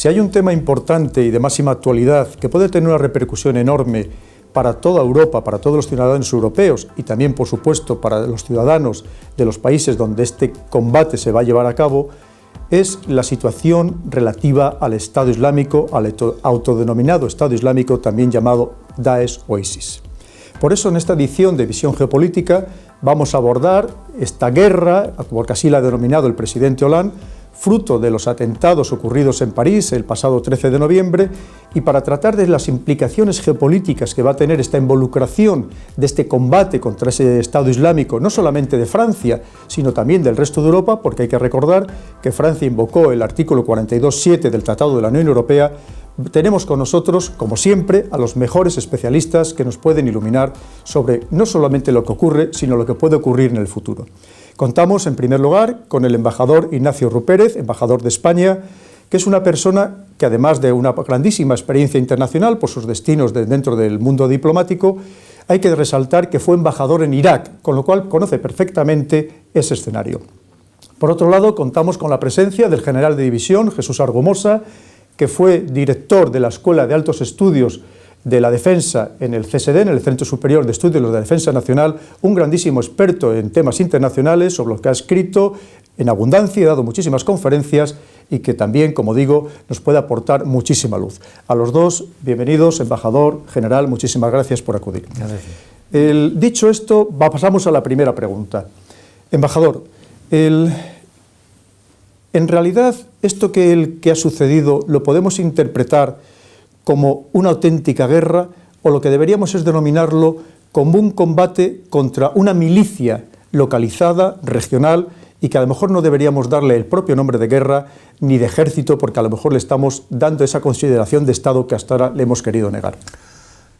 Si hay un tema importante y de máxima actualidad que puede tener una repercusión enorme para toda Europa, para todos los ciudadanos europeos y también, por supuesto, para los ciudadanos de los países donde este combate se va a llevar a cabo, es la situación relativa al Estado Islámico, al autodenominado Estado Islámico, también llamado Daesh o ISIS. Por eso, en esta edición de Visión Geopolítica vamos a abordar esta guerra, porque así la ha denominado el presidente Hollande, fruto de los atentados ocurridos en París el pasado 13 de noviembre, y para tratar de las implicaciones geopolíticas que va a tener esta involucración de este combate contra ese Estado Islámico, no solamente de Francia, sino también del resto de Europa, porque hay que recordar que Francia invocó el artículo 42.7 del Tratado de la Unión Europea. Tenemos con nosotros, como siempre, a los mejores especialistas que nos pueden iluminar sobre no solamente lo que ocurre, sino lo que puede ocurrir en el futuro. Contamos, en primer lugar, con el embajador Ignacio Rupérez, embajador de España, que es una persona que, además de una grandísima experiencia internacional por sus destinos dentro del mundo diplomático, hay que resaltar que fue embajador en Irak, con lo cual conoce perfectamente ese escenario. Por otro lado, contamos con la presencia del general de división, Jesús Argumosa, que fue director de la Escuela de Altos Estudios de la Defensa en el CSD, en el Centro Superior de Estudios de la Defensa Nacional, un grandísimo experto en temas internacionales, sobre lo que ha escrito en abundancia y ha dado muchísimas conferencias y que también, como digo, nos puede aportar muchísima luz. A los dos, bienvenidos, embajador, general, muchísimas gracias por acudir. Gracias. Dicho esto, pasamos a la primera pregunta. Embajador, en realidad, esto que ha sucedido lo podemos interpretar como una auténtica guerra, o lo que deberíamos es denominarlo como un combate contra una milicia localizada, regional, y que a lo mejor no deberíamos darle el propio nombre de guerra ni de ejército, porque a lo mejor le estamos dando esa consideración de Estado que hasta ahora le hemos querido negar.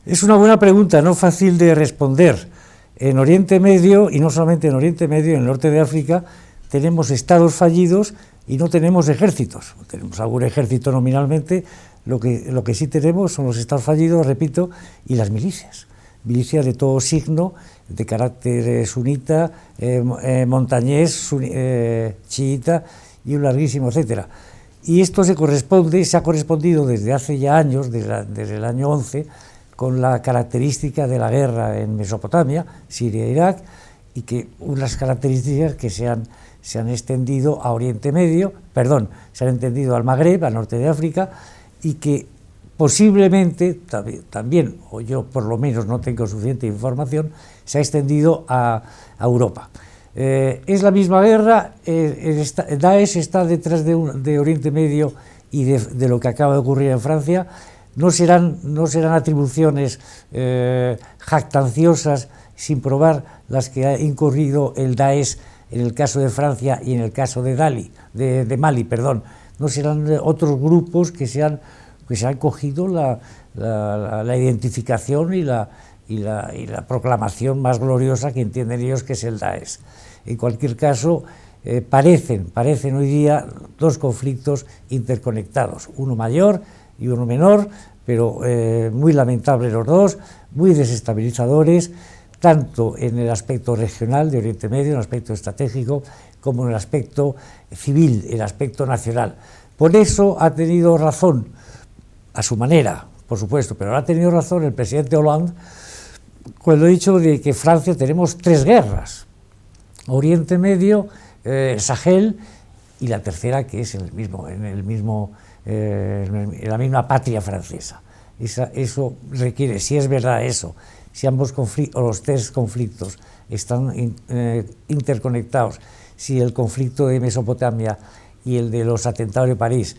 Es una buena pregunta, no fácil de responder. En Oriente Medio, y no solamente en Oriente Medio, en el norte de África, tenemos estados fallidos y no tenemos ejércitos. Tenemos algún ejército nominalmente. Lo que sí tenemos son los estados fallidos, repito, y las milicias. Milicias de todo signo, de carácter sunita, montañés, chiita y un larguísimo etcétera. Y esto se ha correspondido desde hace ya años, desde el año 11, con la característica de la guerra en Mesopotamia, Siria e Irak, y que unas características que se han extendido a Oriente Medio, se han extendido al Magreb, al norte de África, y que posiblemente también, o yo por lo menos no tengo suficiente información, se ha extendido a Europa. Es la misma guerra, Daesh está detrás de Oriente Medio y de lo que acaba de ocurrir en Francia. No serán atribuciones jactanciosas sin probar las que ha incurrido el Daesh en el caso de Francia y en el caso de Mali. No serán otros grupos que se han cogido la identificación y la proclamación más gloriosa que entienden ellos que es el Daesh. En cualquier caso, parecen hoy día dos conflictos interconectados, uno mayor y uno menor, pero muy lamentables los dos, muy desestabilizadores, tanto en el aspecto regional de Oriente Medio, en el aspecto estratégico, como en el aspecto civil, el aspecto nacional. Por eso ha tenido razón, a su manera, por supuesto, pero ha tenido razón el presidente Hollande cuando ha dicho de que Francia tenemos tres guerras, Oriente Medio, Sahel, y la tercera que es en la misma patria francesa. Eso requiere, si es verdad eso, si los tres conflictos están interconectados, si el conflicto de Mesopotamia y el de los atentados de París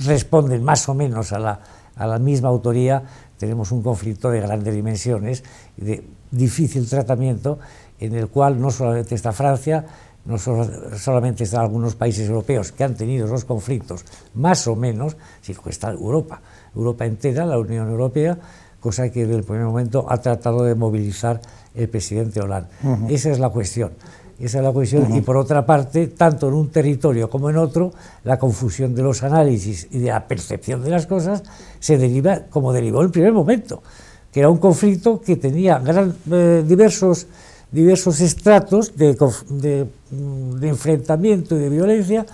responden más o menos a la misma autoría, tenemos un conflicto de grandes dimensiones y de difícil tratamiento, en el cual no solamente está Francia, no solamente están algunos países europeos que han tenido esos conflictos más o menos, sino que está Europa entera, la Unión Europea, cosa que desde el primer momento ha tratado de movilizar el presidente Hollande. Esa es la cuestión. Y por otra parte, tanto en un territorio como en otro, la confusión de los análisis y de la percepción de las cosas se deriva, como derivó en el primer momento, que era un conflicto que tenía diversos estratos de enfrentamiento y de violencia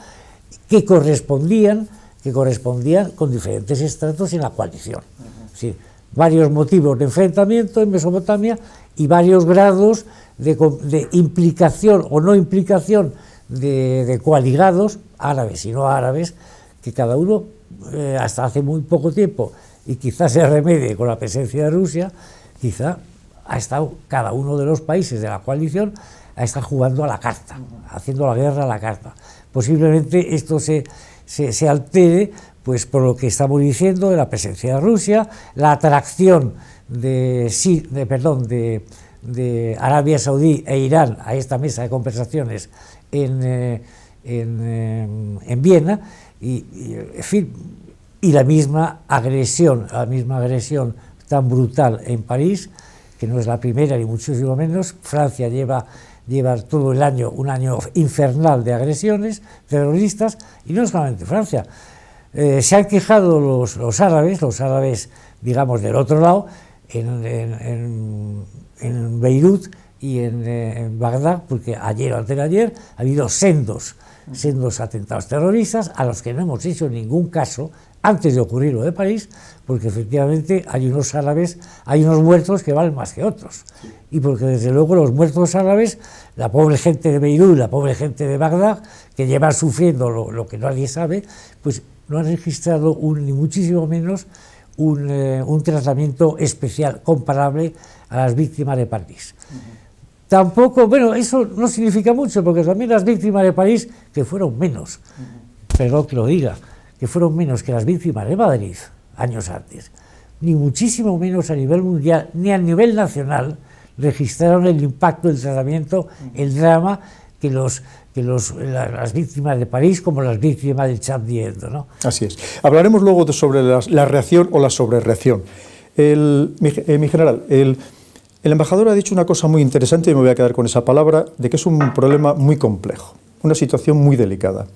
que correspondían que correspondían con diferentes estratos en la coalición. Sí, varios motivos de enfrentamiento en Mesopotamia y varios grados de implicación o no implicación de coaligados, árabes y no árabes, que cada uno, hasta hace muy poco tiempo, y quizás se remedie con la presencia de Rusia, quizá ha estado cada uno de los países de la coalición ha estado jugando a la carta, haciendo la guerra a la carta. Posiblemente esto se altere pues por lo que estamos diciendo de la presencia de Rusia, la atracción de Arabia Saudí e Irán a esta mesa de conversaciones en Viena en fin, y la misma agresión tan brutal en París, que no es la primera ni muchísimo menos. Francia lleva todo el año un año infernal de agresiones terroristas, y no solamente Francia. Se han quejado los árabes, digamos, del otro lado, en Beirut y en Bagdad, porque ayer o antes de ayer ha habido sendos atentados terroristas a los que no hemos hecho ningún caso antes de ocurrir lo de París, porque efectivamente hay unos muertos que valen más que otros, y porque desde luego los muertos árabes, la pobre gente de Beirut, la pobre gente de Bagdad, que llevan sufriendo lo que nadie sabe, pues no han registrado ni muchísimo menos un tratamiento especial comparable a las víctimas de París. Tampoco, bueno, eso no significa mucho, porque también las víctimas de París, que fueron menos, perdón que lo diga, que fueron menos que las víctimas de Madrid años antes, ni muchísimo menos a nivel mundial, ni a nivel nacional, registraron el impacto del tratamiento, el drama que las víctimas de París como las víctimas del Chad-Diendo, ¿no? Así es. Hablaremos luego sobre la reacción o la sobrereacción. Mi general, el embajador ha dicho una cosa muy interesante, y me voy a quedar con esa palabra, de que es un problema muy complejo, una situación muy delicada.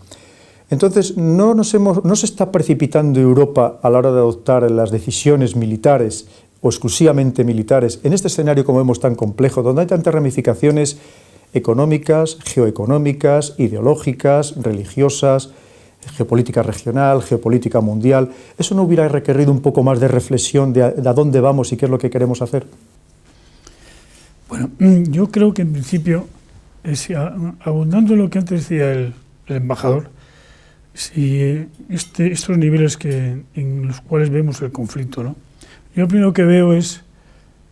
Entonces, no se está precipitando Europa a la hora de adoptar las decisiones militares o exclusivamente militares en este escenario, como vemos, tan complejo, donde hay tantas ramificaciones económicas, geoeconómicas, ideológicas, religiosas, geopolítica regional, geopolítica mundial. ¿Eso no hubiera requerido un poco más de reflexión de a dónde vamos y qué es lo que queremos hacer? Bueno, yo creo que en principio, abundando en lo que antes decía el embajador, si estos niveles en los cuales vemos el conflicto, ¿no? Yo lo primero que veo es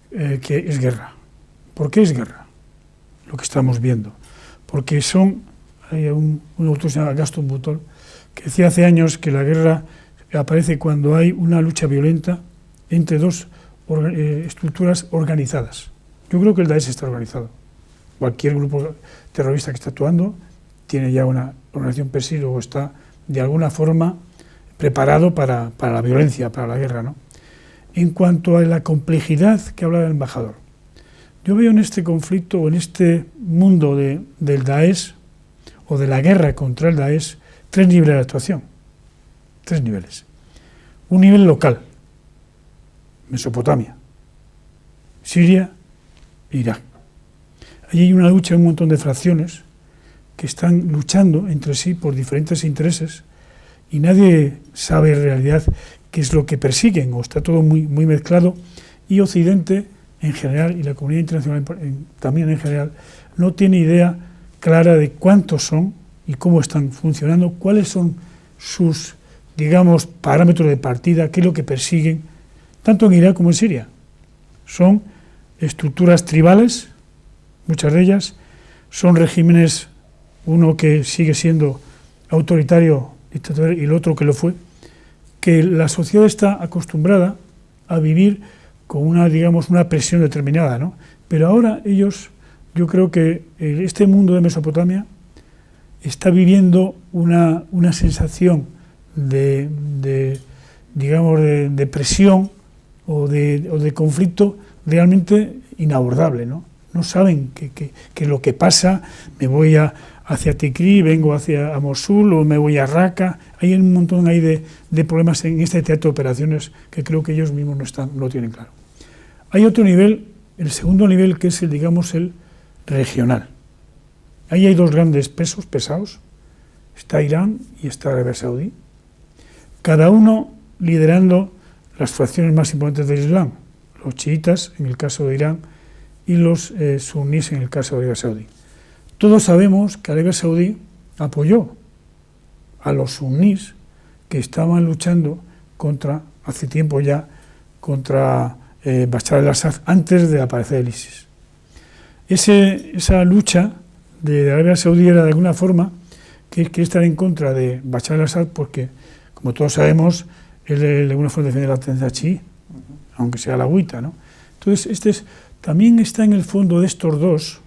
que es guerra. ¿Por qué es guerra? Lo que estamos viendo. Porque hay un autor que se llama Gaston Butol, que decía hace años que la guerra aparece cuando hay una lucha violenta entre dos estructuras organizadas. Yo creo que el Daesh está organizado. Cualquier grupo terrorista que está actuando tiene ya una organización per sí, luego está de alguna forma preparado para la violencia, para la guerra, ¿no? En cuanto a la complejidad que hablaba el embajador, yo veo en este conflicto o en este mundo del Daesh o de la guerra contra el Daesh 3 niveles de actuación. 3 niveles. Un nivel local, Mesopotamia, Siria e Irak. Allí hay una lucha, un montón de fracciones que están luchando entre sí por diferentes intereses y nadie sabe en realidad qué es lo que persiguen, o está todo muy mezclado, y Occidente en general y la comunidad internacional también en general no tiene idea clara de cuántos son y cómo están funcionando, cuáles son sus, digamos, parámetros de partida, qué es lo que persiguen, tanto en Irak como en Siria. Son estructuras tribales, muchas de ellas, son regímenes, uno que sigue siendo autoritario, dictatorial, y el otro que lo fue, que la sociedad está acostumbrada a vivir con una presión determinada, ¿no? Pero ahora ellos, yo creo que este mundo de Mesopotamia está viviendo una sensación de presión o de conflicto realmente inabordable, ¿no? No saben que lo que pasa, me voy hacia Tikrí, vengo hacia Mosul o me voy a Raqqa. Hay un montón ahí de problemas en este teatro de operaciones que creo que ellos mismos no tienen claro. Hay otro nivel, el segundo nivel, que es el regional. Ahí hay 2 grandes pesos pesados, está Irán y está Arabia Saudí, cada uno liderando las fracciones más importantes del Islam, los chiitas en el caso de Irán y los suníes en el caso de Arabia Saudí. Todos sabemos que Arabia Saudí apoyó a los suníes que estaban luchando hace tiempo ya, contra Bashar al-Assad antes de aparecer el ISIS. Esa lucha de Arabia Saudí era de alguna forma que estar en contra de Bashar al-Assad porque, como todos sabemos, él de alguna forma defiende la tendencia chií, aunque sea la agüita, ¿no? Entonces, también está en el fondo de estos dos.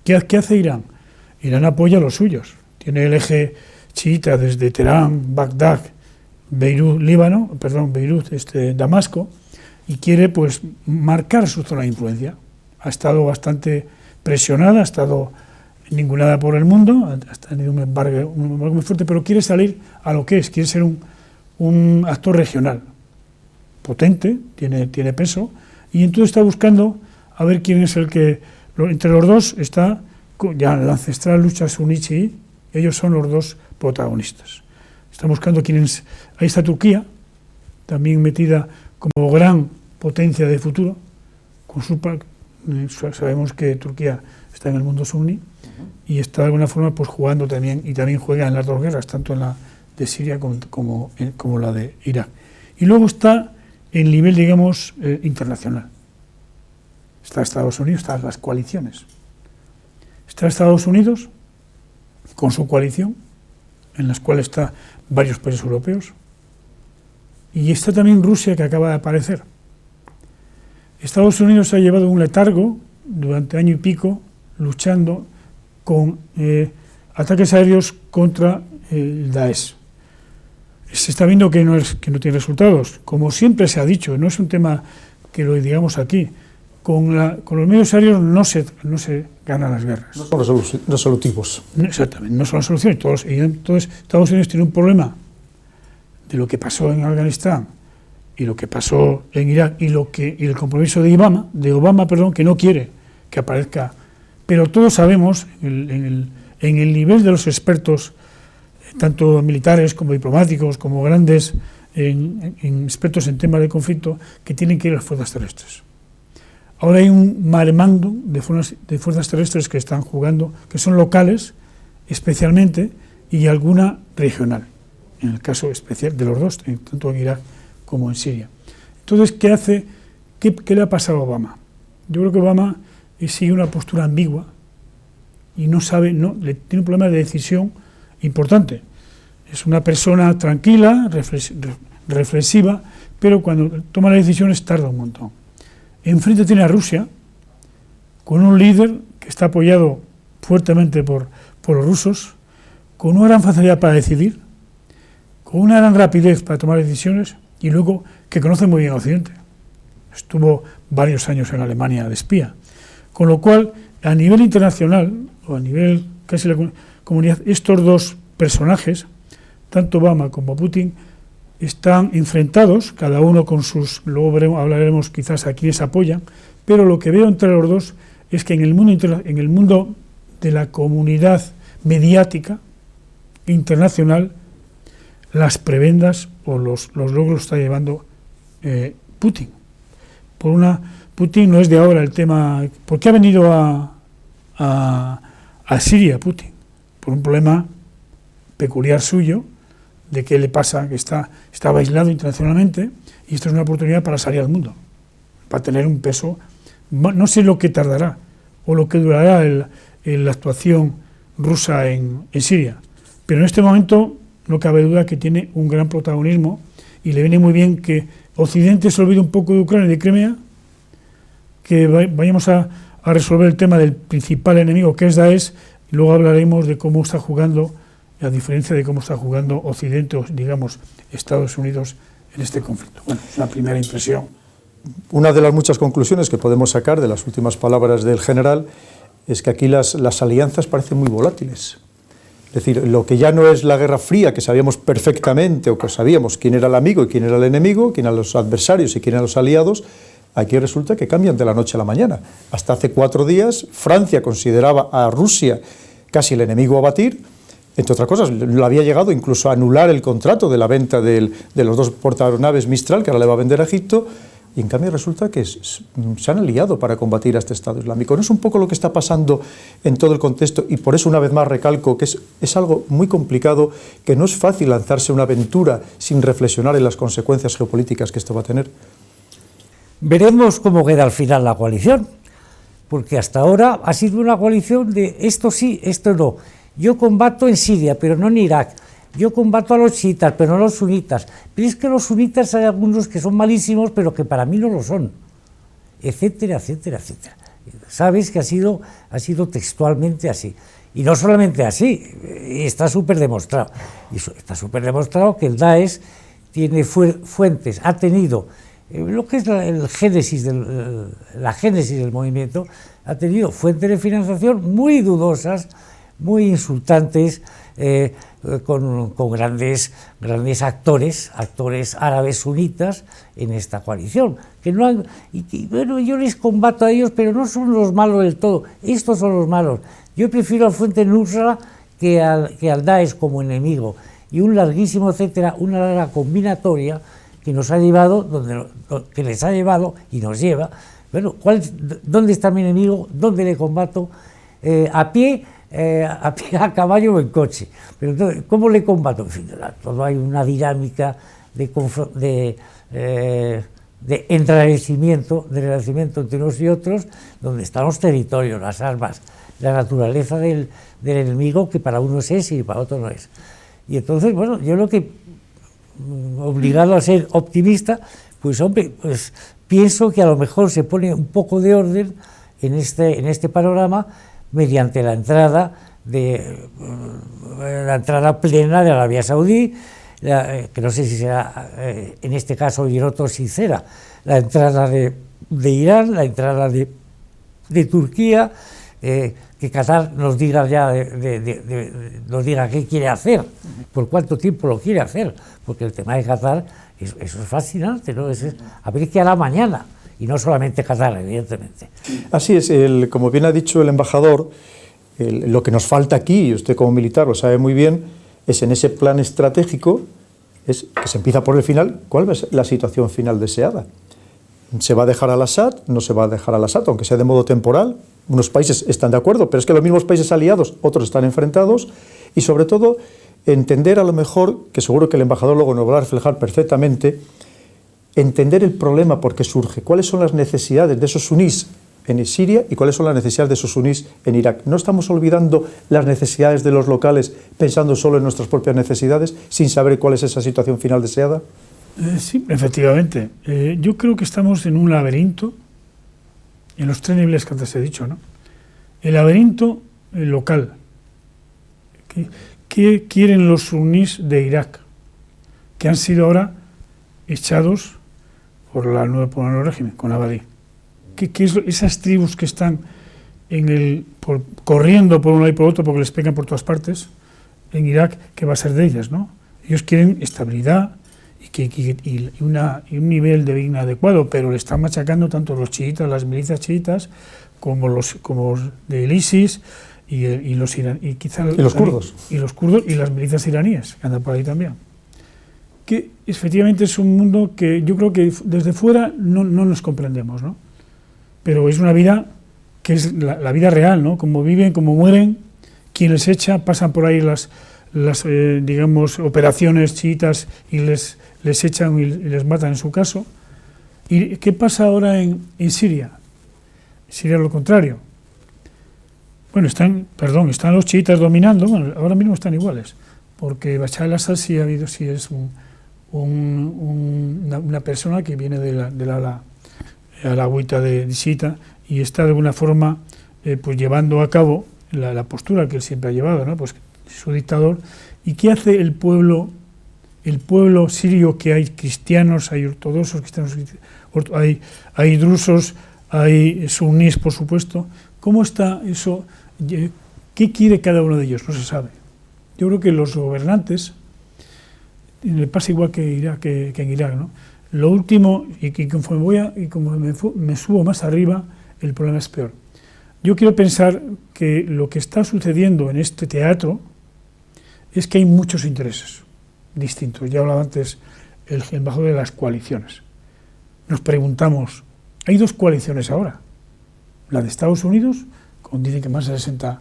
¿Qué hace Irán? Irán apoya a los suyos. Tiene el eje chiita desde Teherán, Bagdad, Beirut, Damasco, y quiere pues marcar su zona de influencia. Ha estado bastante presionada, ha estado ningunada por el mundo, ha tenido un embargo muy fuerte, pero quiere salir a lo que es, quiere ser un actor regional, potente, tiene peso, y entonces está buscando a ver quién es el que, entre los dos está ya la ancestral lucha suní-chií, ellos son los dos protagonistas. Está buscando quién es, ahí está Turquía, también metida como gran potencia de futuro, sabemos que Turquía está en el mundo suní y está de alguna forma pues jugando también, y también juega en las dos guerras, tanto en la de Siria como la de Irak. Y luego está el nivel, digamos, internacional. Está Estados Unidos, están las coaliciones. Está Estados Unidos con su coalición, en las cuales está varios países europeos, y está también Rusia, que acaba de aparecer. Estados Unidos ha llevado un letargo durante año y pico luchando con ataques aéreos contra el Daesh. Se está viendo que no tiene resultados. Como siempre se ha dicho, no es un tema que lo digamos aquí, con los medios aéreos no se ganan las guerras. No son resolutivos. Exactamente, no son las soluciones. Entonces, Estados Unidos tiene un problema de lo que pasó en Afganistán y lo que pasó en Irak y el compromiso de Obama, que no quiere que aparezca. Pero todos sabemos, en el nivel de los expertos, tanto militares como diplomáticos, como grandes expertos en temas de conflicto, que tienen que ir a las fuerzas terrestres. Ahora hay un maremándum de fuerzas terrestres que están jugando, que son locales especialmente, y alguna regional, en el caso especial de los dos, tanto en Irak como en Siria. Entonces, ¿qué hace? ¿Qué le ha pasado a Obama? Yo creo que Obama sigue una postura ambigua y no sabe, tiene un problema de decisión importante. Es una persona tranquila, reflexiva, pero cuando toma las decisiones tarda un montón. Enfrente tiene a Rusia, con un líder que está apoyado fuertemente por los rusos, con una gran facilidad para decidir, con una gran rapidez para tomar decisiones, y luego que conoce muy bien Occidente. Estuvo varios años en Alemania de espía. Con lo cual, a nivel internacional, o a nivel casi la comunidad, estos dos personajes, tanto Obama como Putin, están enfrentados, cada uno con sus, luego hablaremos quizás a quienes apoyan, pero lo que veo entre los dos es que en el mundo de la comunidad mediática internacional, las prebendas o los logros está llevando Putin. Putin no es de ahora el tema. ¿Por qué ha venido a Siria Putin? Por un problema peculiar suyo, de qué le pasa, que estaba aislado internacionalmente, y esto es una oportunidad para salir al mundo, para tener un peso. No sé lo que tardará o lo que durará la actuación rusa en Siria, pero en este momento no cabe duda que tiene un gran protagonismo y le viene muy bien que Occidente se olvide un poco de Ucrania y de Crimea, que vayamos a resolver el tema del principal enemigo, que es Daesh, y luego hablaremos de cómo está jugando, a diferencia de cómo está jugando Occidente, o digamos Estados Unidos, en este conflicto. Bueno, es una primera impresión. Una de las muchas conclusiones que podemos sacar de las últimas palabras del general es que aquí las alianzas parecen muy volátiles. Es decir, lo que ya no es la Guerra Fría, que sabíamos perfectamente, o que sabíamos quién era el amigo y quién era el enemigo, quién eran los adversarios y quién eran los aliados, aquí resulta que cambian de la noche a la mañana. Hasta hace 4 días, Francia consideraba a Rusia casi el enemigo a batir, entre otras cosas, lo había llegado incluso a anular el contrato de la venta de los 2 portaavionaves Mistral, que ahora le va a vender a Egipto, y en cambio resulta que se han aliado para combatir a este Estado Islámico. ¿No es un poco lo que está pasando en todo el contexto? Y por eso una vez más recalco que es algo muy complicado, que no es fácil lanzarse una aventura sin reflexionar en las consecuencias geopolíticas que esto va a tener. Veremos cómo queda al final la coalición, porque hasta ahora ha sido una coalición de esto sí, esto no. Yo combato en Siria, pero no en Irak. Yo combato a los chiitas, pero no a los sunitas. Pero es que los sunitas hay algunos que son malísimos, pero que para mí no lo son. Etcétera, etcétera, etcétera. Sabéis que ha sido textualmente así. Y no solamente así, está súper demostrado. Está súper demostrado que el Daesh tiene fuentes, ha tenido lo que es la génesis del movimiento, ha tenido fuentes de financiación muy dudosas, muy insultantes, con grandes actores árabes sunitas en esta coalición, que no han, bueno, yo les combato a ellos, pero no son los malos del todo, estos son los malos. Yo prefiero al Frente Nusra que al Daesh como enemigo, y un larguísimo etcétera, una larga combinatoria que nos ha llevado, que les ha llevado y nos lleva. Bueno, ¿dónde está mi enemigo? ¿Dónde le combato? A pie, a caballo o en coche. Pero entonces, ¿cómo le combato? En fin, todo hay una dinámica de enrarecimiento entre unos y otros, donde están los territorios, las armas, la naturaleza del enemigo, que para unos es y para otros no es. Y entonces, bueno, yo lo que, obligado a ser optimista, pues hombre, pues pienso que a lo mejor se pone un poco de orden en este panorama mediante la entrada plena de Arabia Saudí, que no sé si será en este caso y en otros sincera, la entrada de Irán, la entrada de Turquía, que Qatar nos diga nos diga qué quiere hacer, por cuánto tiempo lo quiere hacer, porque el tema de Qatar, eso es fascinante, ¿no? A ver qué hará mañana, y no solamente Qatar, evidentemente. Así es, como bien ha dicho el embajador, lo que nos falta aquí, y usted como militar lo sabe muy bien, es en ese plan estratégico, es que se empieza por el final, ¿cuál es la situación final deseada? ¿Se va a dejar al Assad? ¿No se va a dejar al Assad, aunque sea de modo temporal? Unos países están de acuerdo, pero es que los mismos países aliados, otros están enfrentados, y sobre todo entender a lo mejor, que seguro que el embajador luego nos va a reflejar perfectamente, entender el problema por qué surge, cuáles son las necesidades de esos sunís en Siria y cuáles son las necesidades de esos sunís en Irak. No estamos olvidando las necesidades de los locales pensando solo en nuestras propias necesidades, sin saber cuál es esa situación final deseada. Sí, efectivamente. Yo creo que estamos en un laberinto, en los 3 niveles que antes he dicho, ¿no? El laberinto local. ¿Qué quieren los sunís de Irak? Que han sido ahora echados por el nuevo régimen, con Abadí. ¿Qué es esas tribus que están corriendo por un lado y por otro porque les pegan por todas partes en Irak? ¿Qué va a ser de ellas, no? Ellos quieren estabilidad y un nivel de vida adecuado, pero le están machacando tanto los chiitas, las milicias chiitas, como los del ISIS y los kurdos. Y los kurdos y las milicias iraníes, que andan por ahí también. Que efectivamente es un mundo que yo creo que desde fuera no nos comprendemos, ¿no? Pero es una vida que es la vida real, ¿no? Como viven, como mueren, quien les echa, pasan por ahí las digamos, operaciones chiitas y les echan y les matan en su caso. ¿Y qué pasa ahora en Siria? En Siria lo contrario. Bueno, están los chiitas dominando, bueno, ahora mismo están iguales, porque Bashar al-Assad sí es una persona que viene de la alagüita de chiita y está de alguna forma pues llevando a cabo la postura que él siempre ha llevado, ¿no? Pues su dictador. ¿Y qué hace el pueblo sirio? Que hay cristianos, hay ortodoxos, hay drusos, hay sunís, por supuesto. ¿Cómo está eso? ¿Qué quiere cada uno de ellos? No se sabe. Yo creo que los gobernantes, le pasa igual que en Irak, ¿no? Lo último, y conforme me subo más arriba, el problema es peor. Yo quiero pensar que lo que está sucediendo en este teatro es que hay muchos intereses distintos. Ya hablaba antes el embajador de las coaliciones. Nos preguntamos, hay dos coaliciones ahora, la de Estados Unidos, dicen que más de 60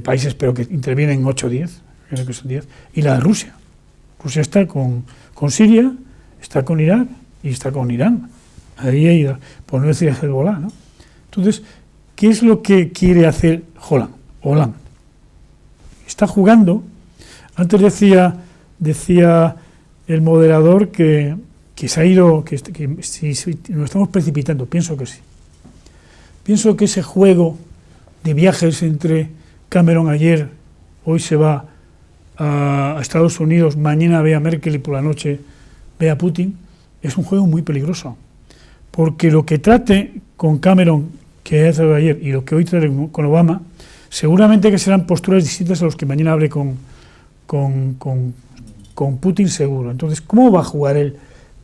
países, pero que intervienen 8 o 10, creo que son 10, y la de Rusia. Rusia está con Siria, está con Irak y está con Irán. Ahí hay, por no decir Hezbollah, ¿no? Entonces, ¿qué es lo que quiere hacer Hollande? Está jugando. Antes decía el moderador que se ha ido, que si nos estamos precipitando. Pienso que sí. Pienso que ese juego de viajes entre Cameron ayer, hoy se va a Estados Unidos, mañana ve a Merkel y por la noche ve a Putin, es un juego muy peligroso. Porque lo que trate con Cameron, que ha hecho ayer, y lo que hoy trate con Obama, seguramente que serán posturas distintas a los que mañana hable con Putin, seguro. Entonces, ¿cómo va a jugar él?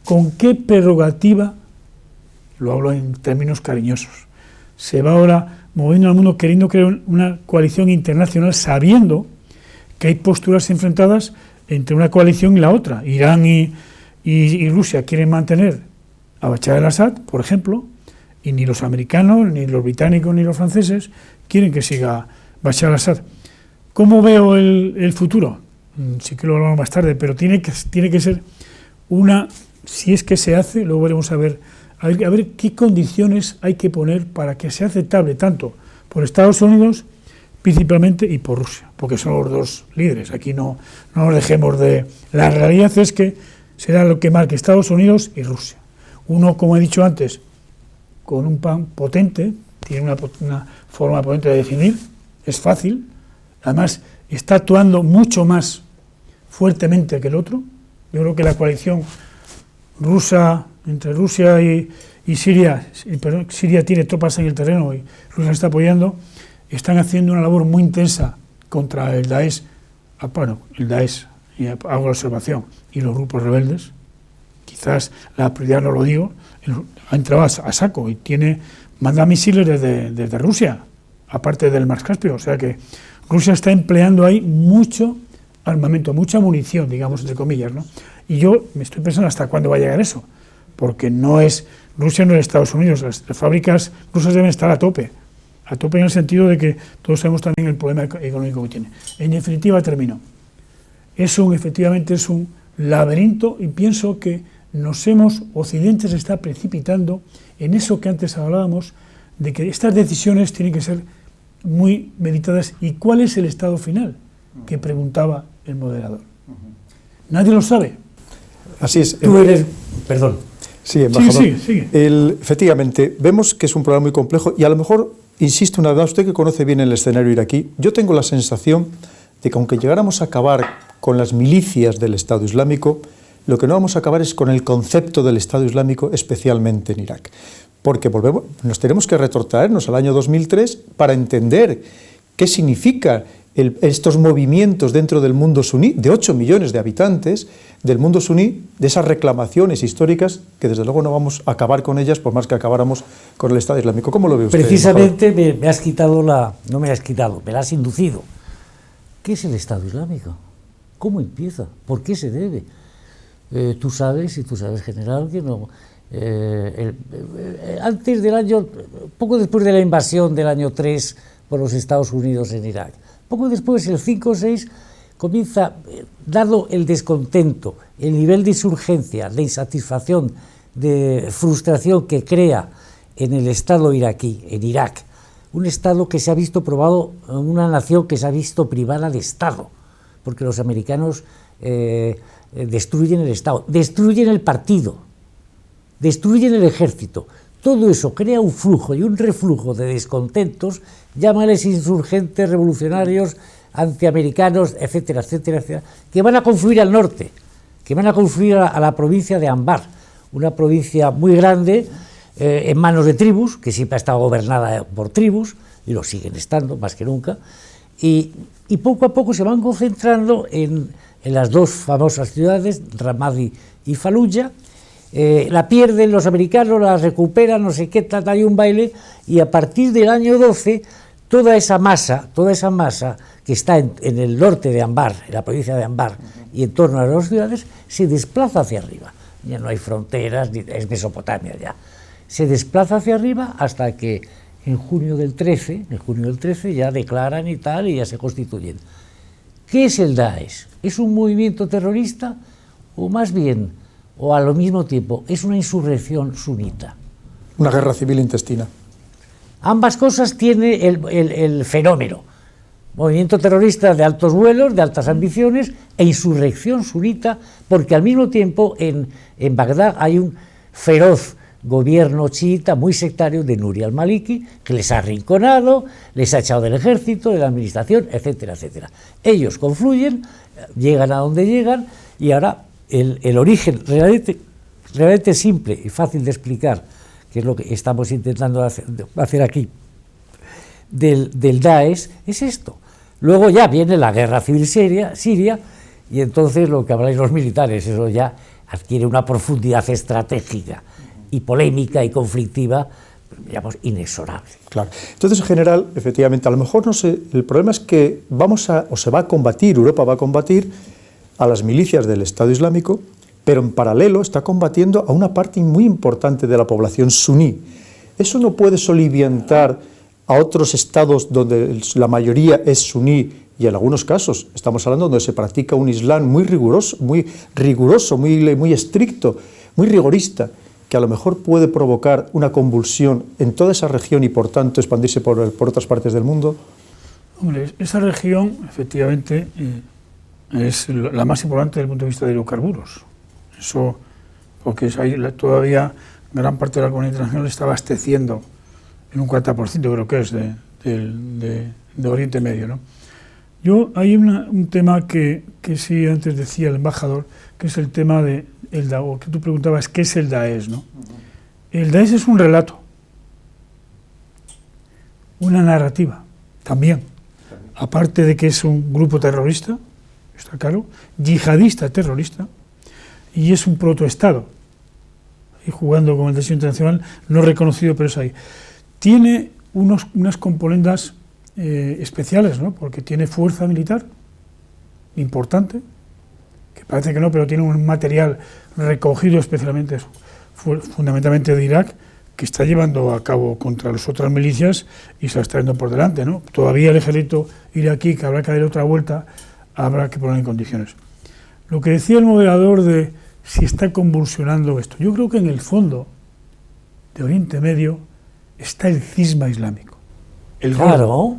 ¿Con qué prerrogativa? Lo hablo en términos cariñosos. Se va ahora moviendo al mundo queriendo crear una coalición internacional, sabiendo que hay posturas enfrentadas entre una coalición y la otra. Irán y Rusia quieren mantener a Bashar al-Assad, por ejemplo, y ni los americanos, ni los británicos, ni los franceses quieren que siga Bashar al-Assad. ¿Cómo veo el futuro? Sí que lo hablamos más tarde, pero tiene que ser una, si es que se hace, luego veremos a ver qué condiciones hay que poner para que sea aceptable tanto por Estados Unidos principalmente y por Rusia, porque son los dos líderes. Aquí no nos dejemos de... La realidad es que será lo que marque Estados Unidos y Rusia. Uno, como he dicho antes, con un plan potente, tiene una forma potente de definir, es fácil, además está actuando mucho más fuertemente que el otro. Yo creo que la coalición rusa, entre Rusia y Siria, Siria tiene tropas en el terreno y Rusia está apoyando, están haciendo una labor muy intensa contra el Daesh, el Daesh, y hago la observación, y los grupos rebeldes. Quizás la prioridad, no lo digo, ha entrado a saco y manda misiles desde Rusia, aparte del Mar Caspio, o sea que Rusia está empleando ahí mucho armamento, mucha munición, digamos, entre comillas, ¿no? Y yo me estoy pensando hasta cuándo va a llegar eso, porque Rusia no es Estados Unidos, las fábricas rusas deben estar a tope en el sentido de que todos sabemos también el problema económico que tiene. En definitiva, termino. Efectivamente es un laberinto y pienso que Occidente se está precipitando en eso que antes hablábamos, de que estas decisiones tienen que ser muy meditadas. ¿Y cuál es el estado final? Que preguntaba el moderador. Nadie lo sabe. Así es. Tú eres... Perdón. Sí, embajador. Sigue. Efectivamente, vemos que es un problema muy complejo y a lo mejor, insisto una vez, usted que conoce bien el escenario iraquí, yo tengo la sensación de que aunque llegáramos a acabar con las milicias del Estado Islámico, lo que no vamos a acabar es con el concepto del Estado Islámico, especialmente en Irak. Porque nos tenemos que retrotraernos al año 2003 para entender qué significa estos movimientos dentro del mundo suní, de 8 millones de habitantes del mundo suní, de esas reclamaciones históricas que desde luego no vamos a acabar con ellas por más que acabáramos con el Estado Islámico. ¿Cómo lo ve usted? Precisamente me has quitado no me has quitado, me la has inducido. ¿Qué es el Estado Islámico? ¿Cómo empieza? ¿Por qué se debe? Tú sabes, general, que no... antes del año, poco después de la invasión del año 3 por los Estados Unidos en Irak, poco después, el 5 o 6, comienza, dado el descontento, el nivel de insurgencia, de insatisfacción, de frustración que crea en el Estado iraquí, en Irak, un Estado que se ha visto probado, una nación que se ha visto privada de Estado, porque los americanos destruyen el Estado, destruyen el partido, destruyen el ejército. Todo eso crea un flujo y un reflujo de descontentos, llámales insurgentes, revolucionarios, antiamericanos, etcétera, etcétera, etcétera, que van a confluir al norte, que van a confluir a la provincia de Anbar, una provincia muy grande, en manos de tribus, que siempre ha estado gobernada por tribus, y lo siguen estando más que nunca, y poco a poco se van concentrando en las dos famosas ciudades, Ramadi y Faluya. La pierden los americanos, la recuperan, no sé qué, hay un baile, y a partir del año 12 toda esa masa que está en el norte de Anbar, en la provincia de Anbar, y en torno a las dos ciudades, se desplaza hacia arriba. Ya no hay fronteras, es Mesopotamia ya. Se desplaza hacia arriba hasta que en junio del 13 ya declaran y tal, y ya se constituyen. ¿Qué es el Daesh? ¿Es un movimiento terrorista o más bien, o al mismo tiempo, es una insurrección sunita? Una guerra civil intestina. Ambas cosas tiene el fenómeno. Movimiento terrorista de altos vuelos, de altas ambiciones, e insurrección sunita, porque al mismo tiempo en Bagdad hay un feroz gobierno chiita muy sectario de Nuri al-Maliki, que les ha arrinconado, les ha echado del ejército, de la administración, etcétera, etcétera. Ellos confluyen, llegan a donde llegan, y ahora el origen realmente simple y fácil de explicar, que es lo que estamos intentando hacer aquí, del Daesh, es esto. Luego ya viene la guerra civil siria, y entonces lo que habláis los militares, eso ya adquiere una profundidad estratégica y polémica y conflictiva, digamos, inexorable. Claro. Entonces, en general, efectivamente, a lo mejor no sé, el problema es que se va a combatir, Europa va a combatir a las milicias del Estado Islámico, pero en paralelo está combatiendo a una parte muy importante de la población suní. Eso no puede soliviantar a otros estados donde la mayoría es suní, y en algunos casos estamos hablando donde se practica un Islam muy riguroso, muy estricto, muy rigorista, que a lo mejor puede provocar una convulsión en toda esa región y por tanto expandirse por otras partes del mundo. Hombre, esa región efectivamente es la más importante desde el punto de vista de hidrocarburos. Eso, porque todavía gran parte de la comunidad internacional está abasteciendo en un 40%, creo que es, de Oriente Medio, ¿no? Hay un tema que sí antes decía el embajador, que es el tema de o que tú preguntabas, ¿qué es el Daesh, no? El Daesh es un relato, una narrativa, también. Aparte de que es un grupo terrorista, está claro, yihadista terrorista, y es un protoestado, y jugando con el derecho internacional no reconocido, pero es ahí. Tiene unas componendas especiales, ¿no? Porque tiene fuerza militar importante, que parece que no, pero tiene un material recogido especialmente, fundamentalmente de Irak, que está llevando a cabo contra las otras milicias y se la está trayendo por delante, ¿no? Todavía el ejército iraquí, que habrá que dar otra vuelta, habrá que poner en condiciones. Lo que decía el moderador de si está convulsionando esto, yo creo que en el fondo de Oriente Medio está el cisma islámico. El gordo.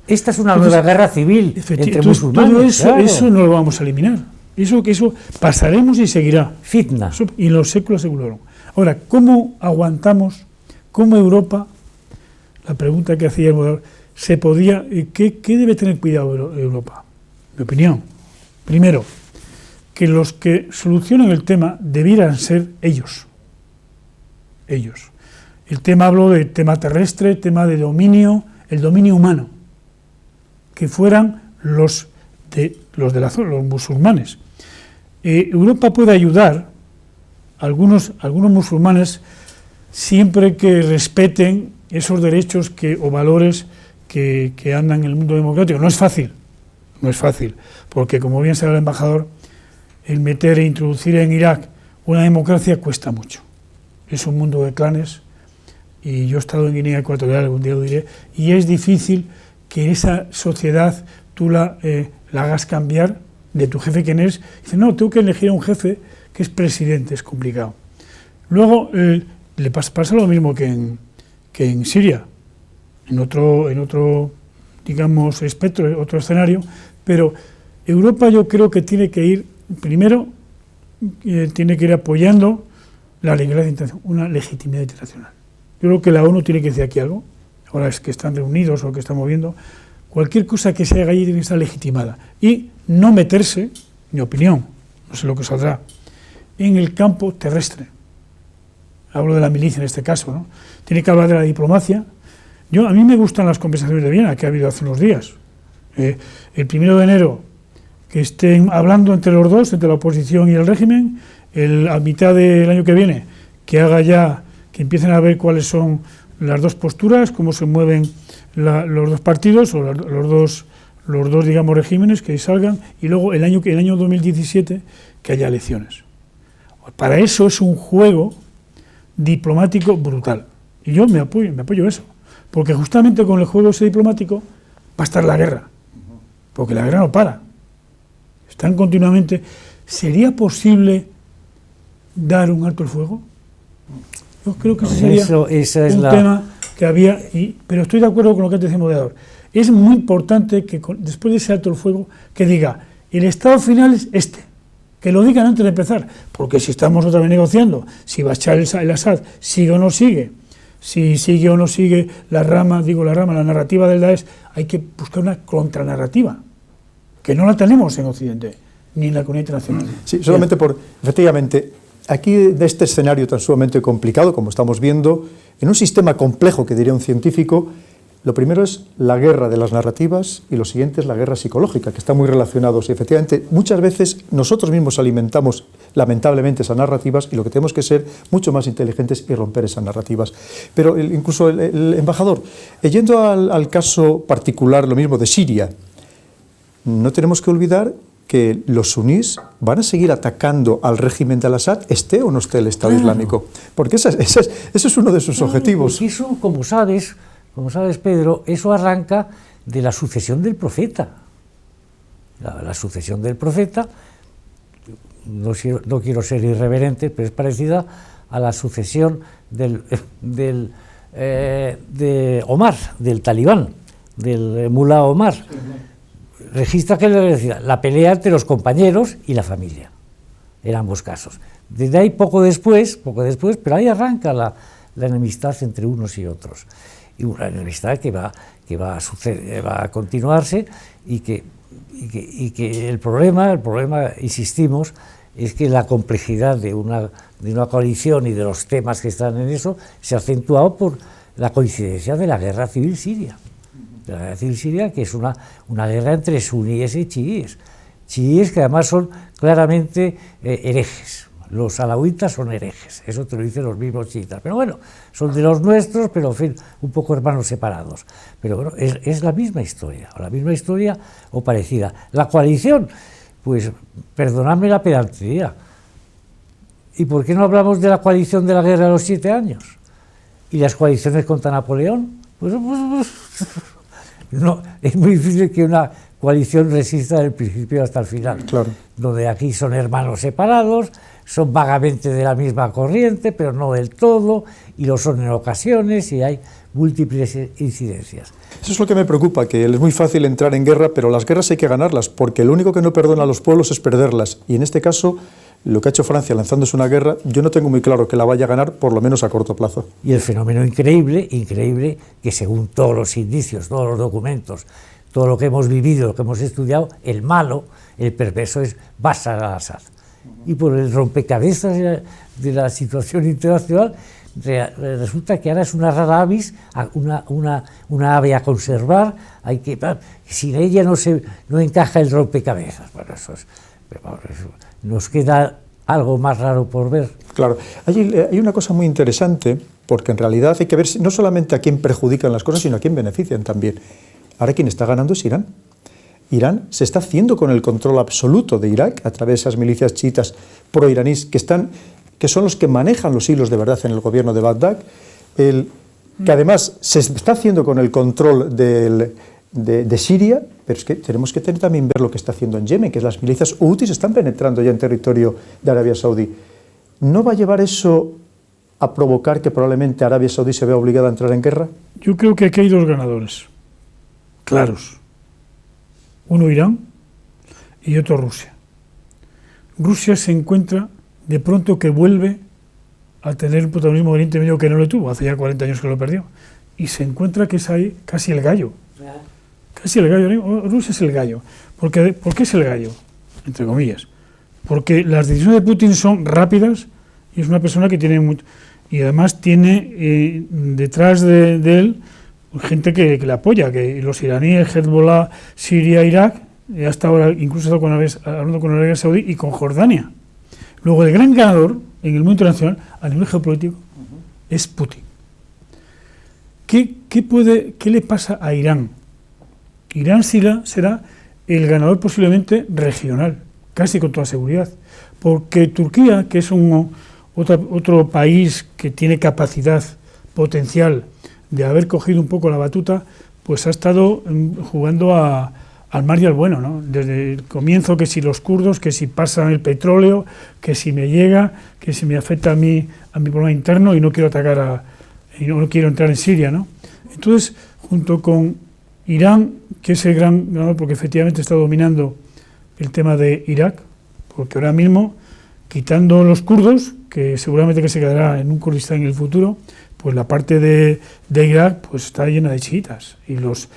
Esta es una nueva guerra civil entre musulmanes. Todo eso no lo vamos a eliminar. Eso pasaremos y seguirá. Fitna. Y los séculos seguraron. Ahora, ¿cómo aguantamos, cómo Europa, la pregunta que hacía el moderador, ¿qué debe tener cuidado Europa? Mi opinión. Primero, que los que solucionen el tema debieran ser ellos. Hablo de tema terrestre, tema de dominio, el dominio humano, que fueran los de la zona, los musulmanes. Europa puede ayudar a algunos musulmanes siempre que respeten esos derechos o valores que andan en el mundo democrático. No es fácil, porque como bien sabe el embajador, el meter e introducir en Irak una democracia cuesta mucho. Es un mundo de clanes, y yo he estado en Guinea Ecuatorial, algún día lo diré, y es difícil que esa sociedad tú la hagas cambiar de tu jefe quién es. Dice, no, tengo que elegir a un jefe que es presidente, es complicado. Luego le pasa lo mismo que en Siria, en otro digamos, espectro, otro escenario, pero Europa yo creo que tiene que ir, primero, tiene que ir apoyando la legalidad internacional, una legitimidad internacional. Yo creo que la ONU tiene que decir aquí algo, ahora es que están reunidos o que están moviendo, cualquier cosa que se haga allí tiene que estar legitimada y no meterse, mi opinión, no sé lo que saldrá, en el campo terrestre. Hablo de la milicia en este caso, ¿no? Tiene que hablar de la diplomacia. A mí me gustan las conversaciones de Viena que ha habido hace unos días. El 1 de enero, que estén hablando entre los dos, entre la oposición y el régimen, a mitad del año que viene, que empiecen a ver cuáles son las dos posturas, cómo se mueven los dos partidos o los dos digamos regímenes que salgan, y luego el año 2017 que haya elecciones. Para eso es un juego diplomático brutal, y yo me apoyo eso, porque justamente con el juego ese diplomático va a estar la guerra, porque la guerra no para, están continuamente. ¿Sería posible dar un alto el fuego? Yo creo que ese sería un tema que había, pero estoy de acuerdo con lo que antes decía el moderador. Es muy importante que después de ese alto el fuego, que diga, el estado final es este, que lo digan antes de empezar, porque si estamos otra vez negociando, si Bashar el-Assad sigue o no sigue, si sigue o no sigue la narrativa del Daesh, hay que buscar una contranarrativa, que no la tenemos en Occidente, ni en la comunidad internacional. Sí, solamente efectivamente, aquí de este escenario tan sumamente complicado, como estamos viendo, en un sistema complejo, que diría un científico, lo primero es la guerra de las narrativas y lo siguiente es la guerra psicológica, que están muy relacionados. Y efectivamente, muchas veces nosotros mismos alimentamos, lamentablemente, esas narrativas, y lo que tenemos que ser mucho más inteligentes y romper esas narrativas. Pero incluso el embajador, yendo al caso particular, lo mismo de Siria, no tenemos que olvidar que los sunís van a seguir atacando al régimen de al-Assad, esté o no esté el Estado Islámico, porque ese es uno de sus objetivos. Porque eso, como sabes, Pedro, eso arranca de la sucesión del profeta. La sucesión del profeta, no quiero ser irreverente, pero es parecida a la sucesión de Omar, del talibán, del mulá Omar. Registra que le decía la pelea entre los compañeros y la familia, en ambos casos. Desde ahí poco después, pero ahí arranca la enemistad entre unos y otros. Y una enemistad que va a continuarse y que el problema, insistimos, es que la complejidad de una coalición y de los temas que están en eso se ha acentuado por la coincidencia de la guerra civil siria. La guerra civil siria, que es una guerra entre suníes y chiíes que además son claramente herejes. Los alawitas son herejes, eso te lo dicen los mismos chiitas, pero bueno, son de los nuestros, pero en fin, un poco hermanos separados. Pero bueno, es la misma historia o parecida. La coalición, pues perdonadme la pedantería, ¿y por qué no hablamos de la coalición de la guerra de los 7 años? ¿Y las coaliciones contra Napoleón? Pues no, es muy difícil que una coalición resista del principio hasta el final. Claro. Donde aquí son hermanos separados, son vagamente de la misma corriente, pero no del todo, y lo son en ocasiones, y hay múltiples incidencias. Eso es lo que me preocupa, que es muy fácil entrar en guerra, pero las guerras hay que ganarlas, porque lo único que no perdona a los pueblos es perderlas. Y en este caso, lo que ha hecho Francia lanzándose una guerra, yo no tengo muy claro que la vaya a ganar, por lo menos a corto plazo. Y el fenómeno increíble, que según todos los indicios, todos los documentos, todo lo que hemos vivido, lo que hemos estudiado, el malo, el perverso es Bashar al-Assad. Y por el rompecabezas de la situación internacional, resulta que ahora es una rara avis, una ave a conservar, sin ella no encaja el rompecabezas. Bueno, nos queda algo más raro por ver. Claro, hay una cosa muy interesante, porque en realidad hay que ver no solamente a quién perjudican las cosas, sino a quién benefician también. Ahora quien está ganando es Irán. Irán se está haciendo con el control absoluto de Irak a través de esas milicias chiitas proiraníes que son los que manejan los hilos de verdad en el gobierno de Bagdad, que además se está haciendo con el control de Siria, pero es que tenemos que también ver lo que está haciendo en Yemen, que las milicias hutis están penetrando ya en territorio de Arabia Saudí. ¿No va a llevar eso a provocar que probablemente Arabia Saudí se vea obligada a entrar en guerra? Yo creo que aquí hay dos ganadores claros. Uno Irán y otro Rusia. Rusia se encuentra de pronto que vuelve a tener un protagonismo en Oriente Medio que no lo tuvo, hace ya 40 años que lo perdió, y se encuentra que es ahí casi el gallo. Casi el gallo, Rusia es el gallo. ¿Por qué es el gallo? Entre comillas. Porque las decisiones de Putin son rápidas y es una persona que tiene mucho... Y además tiene detrás de él gente que le apoya, que los iraníes, Hezbollah, Siria, Irak, y hasta ahora incluso hablando con Arabia Saudí y con Jordania. Luego el gran ganador en el mundo internacional, a nivel geopolítico, es Putin. ¿qué le pasa a Irán? Irán será el ganador posiblemente regional, casi con toda seguridad, porque Turquía, que es otro país que tiene capacidad potencial de haber cogido un poco la batuta, pues ha estado jugando al mal y al bueno, ¿no? Desde el comienzo, que si los kurdos, que si pasan el petróleo, que si me llega, que si me afecta a mi problema interno y no quiero y no quiero entrar en Siria, ¿no? Entonces, junto con Irán, que es el gran ganador, porque efectivamente está dominando el tema de Irak, porque ahora mismo, quitando los kurdos, que seguramente que se quedará en un Kurdistán en el futuro, pues la parte de Irak pues está llena de chiitas, y los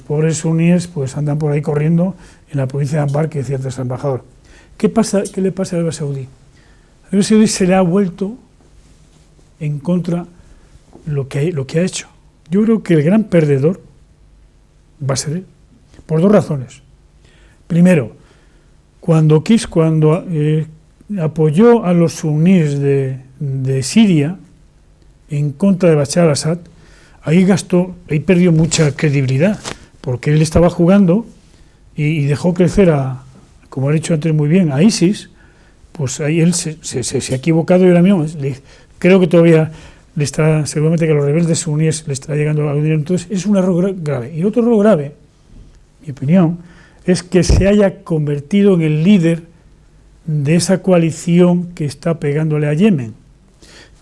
pobres suníes pues andan por ahí corriendo en la provincia de Anbar, que decía antes el embajador. ¿Qué le pasa a Arabia Saudí? A Arabia Saudí se le ha vuelto en contra lo que ha hecho. Yo creo que el gran perdedor va a ser él, por dos razones. Primero, cuando apoyó a los suníes de Siria en contra de Bashar al-Assad, ahí perdió mucha credibilidad, porque él estaba jugando y dejó crecer como ha dicho antes muy bien, a ISIS. Pues ahí él se ha equivocado, y ahora mismo creo que todavía seguramente que a los rebeldes suníes le está llegando a dinero. Entonces es un error grave. Y otro error grave, mi opinión, es que se haya convertido en el líder de esa coalición que está pegándole a Yemen,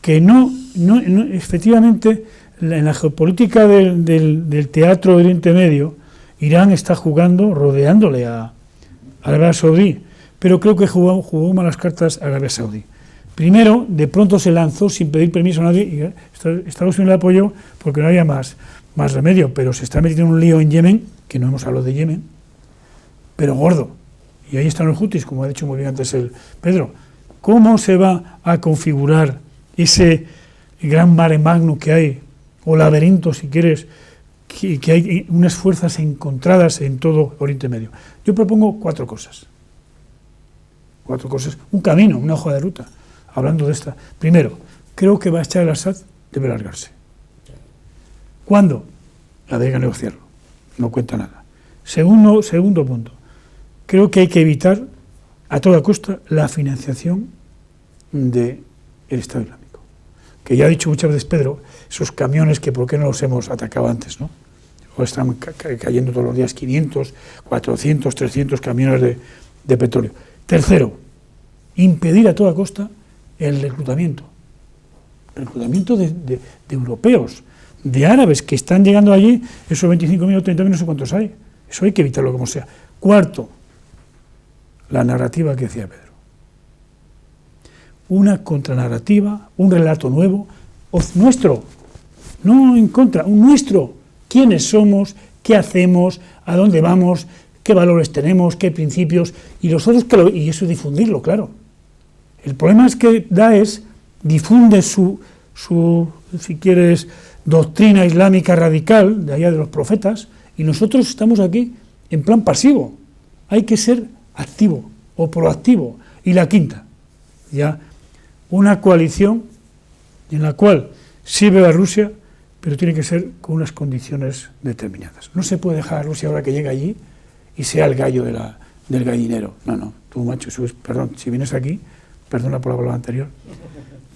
que no efectivamente, en la geopolítica del teatro de Oriente Medio, Irán está jugando, rodeándole a Arabia Saudí, pero creo que jugó malas cartas a Arabia Saudí. Primero, de pronto se lanzó sin pedir permiso a nadie, y Estados Unidos le apoyó porque no había más remedio, pero se está metiendo en un lío en Yemen, que no hemos hablado de Yemen, pero gordo. Y ahí están los hutis, como ha dicho muy bien antes el Pedro. ¿Cómo se va a configurar ese gran mare magnum que hay, o laberinto, si quieres, que hay unas fuerzas encontradas en todo Oriente Medio? Yo propongo cuatro cosas, un camino, una hoja de ruta, hablando de esta. Primero, creo que Bashar al-Assad debe largarse. ¿Cuándo? La debe negociarlo, no cuenta nada. Segundo punto, creo que hay que evitar a toda costa la financiación del Estado Islámico, que ya ha dicho muchas veces Pedro, esos camiones que por qué no los hemos atacado antes, ¿no? O están cayendo todos los días 500, 400, 300 camiones de petróleo. Tercero, impedir a toda costa el reclutamiento de europeos, de árabes que están llegando allí, esos 25.000 o 30.000, no sé cuántos hay. Eso hay que evitarlo como sea. Cuarto, la narrativa que decía Pedro. Una contranarrativa, un relato nuevo, nuestro, no en contra, un nuestro. ¿Quiénes somos? ¿Qué hacemos? ¿A dónde vamos? ¿Qué valores tenemos? ¿Qué principios? Y los otros, y eso difundirlo, claro. El problema es que Daesh difunde su, si quieres, doctrina islámica radical, de allá de los profetas, y nosotros estamos aquí en plan pasivo. Hay que ser activo o proactivo. Y la quinta, ya una coalición en la cual sirve a Rusia, pero tiene que ser con unas condiciones determinadas. No se puede dejar a Rusia ahora que llega allí y sea el gallo del gallinero. No, tú, macho, perdón, si vienes aquí, perdona por la palabra anterior,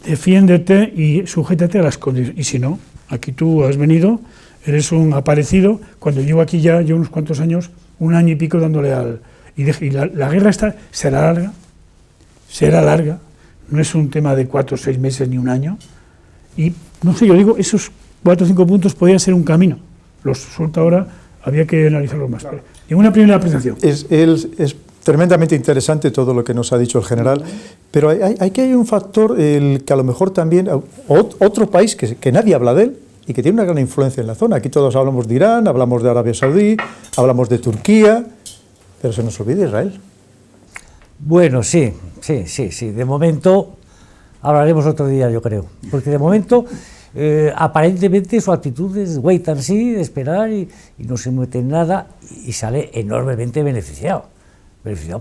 defiéndete y sujétate a las condiciones. Y si no, aquí tú has venido, eres un aparecido. Cuando llevo aquí ya unos cuantos años, 1 año y pico dándole y la guerra será larga, no es un tema de 4 o 6 meses ni 1 año. Y no sé, yo digo, esos 4 o 5 puntos podrían ser un camino. Los suelto ahora, había que analizarlos más. Claro. En una primera apreciación. Es tremendamente interesante todo lo que nos ha dicho el general, pero hay un factor que a lo mejor también, otro país que nadie habla de él y que tiene una gran influencia en la zona. Aquí todos hablamos de Irán, hablamos de Arabia Saudí, hablamos de Turquía, pero se nos olvida Israel. Bueno, sí. De momento hablaremos otro día, yo creo, porque de momento aparentemente su actitud es wait and see, de esperar y no se mete en nada y sale enormemente beneficiado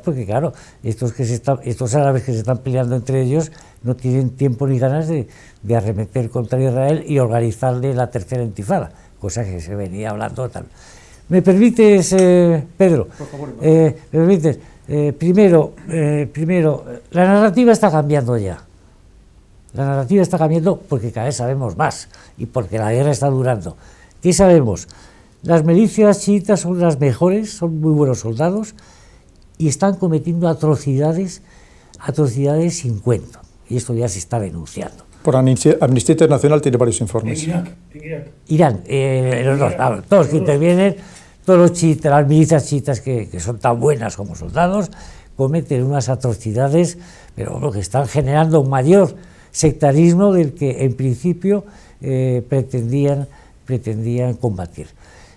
porque claro, estos árabes que se están peleando entre ellos no tienen tiempo ni ganas de arremeter contra Israel y organizarle la tercera intifada. cosa que se venía hablando tal. ¿Me permites, Pedro? Por favor, ¿Me permites? Primero, la narrativa está cambiando ya. La narrativa está cambiando porque cada vez sabemos más y porque la guerra está durando. ¿Qué sabemos? Las milicias chiitas son las mejores, son muy buenos soldados y están cometiendo atrocidades sin cuento. Y esto ya se está denunciando. Por Amnistía Internacional tiene varios informes. En Irán, todos que intervienen, todos los chiitas, las milicias chiitas que son tan buenas como soldados, cometen unas atrocidades, pero lo que están generando un mayor sectarismo del que en principio pretendían combatir.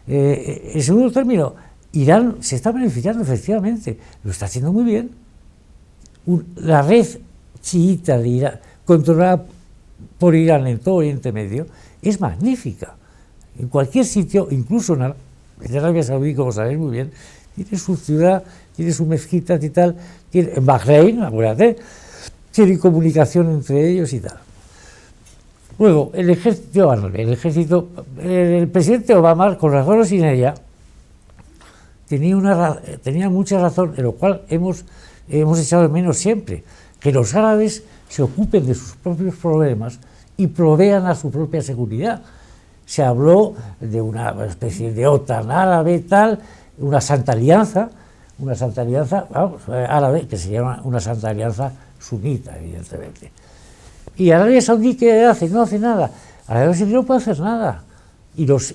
En segundo término, Irán se está beneficiando efectivamente, lo está haciendo muy bien. La red chiita de Irán, controlada por Irán en todo Oriente Medio, es magnífica. En cualquier sitio, incluso en Arabia Saudí, como sabéis muy bien, tiene su ciudad, tiene su mezquita y tal, en Bahrein, acuérdate, tiene comunicación entre ellos y tal. Luego, el presidente Obama, con razón o sin ella, tenía mucha razón, en lo cual hemos echado de menos siempre, que los árabes se ocupen de sus propios problemas y provean a su propia seguridad. Se habló de una especie de OTAN árabe, tal, una santa alianza árabe, que se llama una santa alianza sunita, evidentemente. ¿Y Arabia Saudí qué hace? No hace nada. Arabia Saudí no puede hacer nada. Y los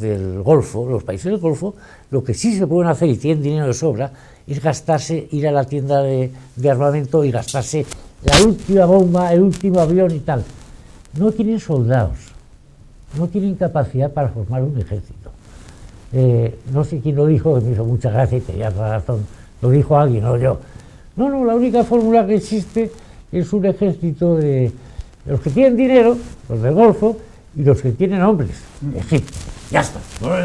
del Golfo, los países del Golfo, lo que sí se pueden hacer y tienen dinero de sobra es ir a la tienda de armamento y gastarse la última bomba, el último avión y tal. No tienen soldados, no tienen capacidad para formar un ejército. No sé quién lo dijo, que me hizo mucha gracia y tenía razón. Lo dijo alguien, no yo. No, la única fórmula que existe es un ejército de los que tienen dinero, los del Golfo, y los que tienen hombres. Egipto, ya está.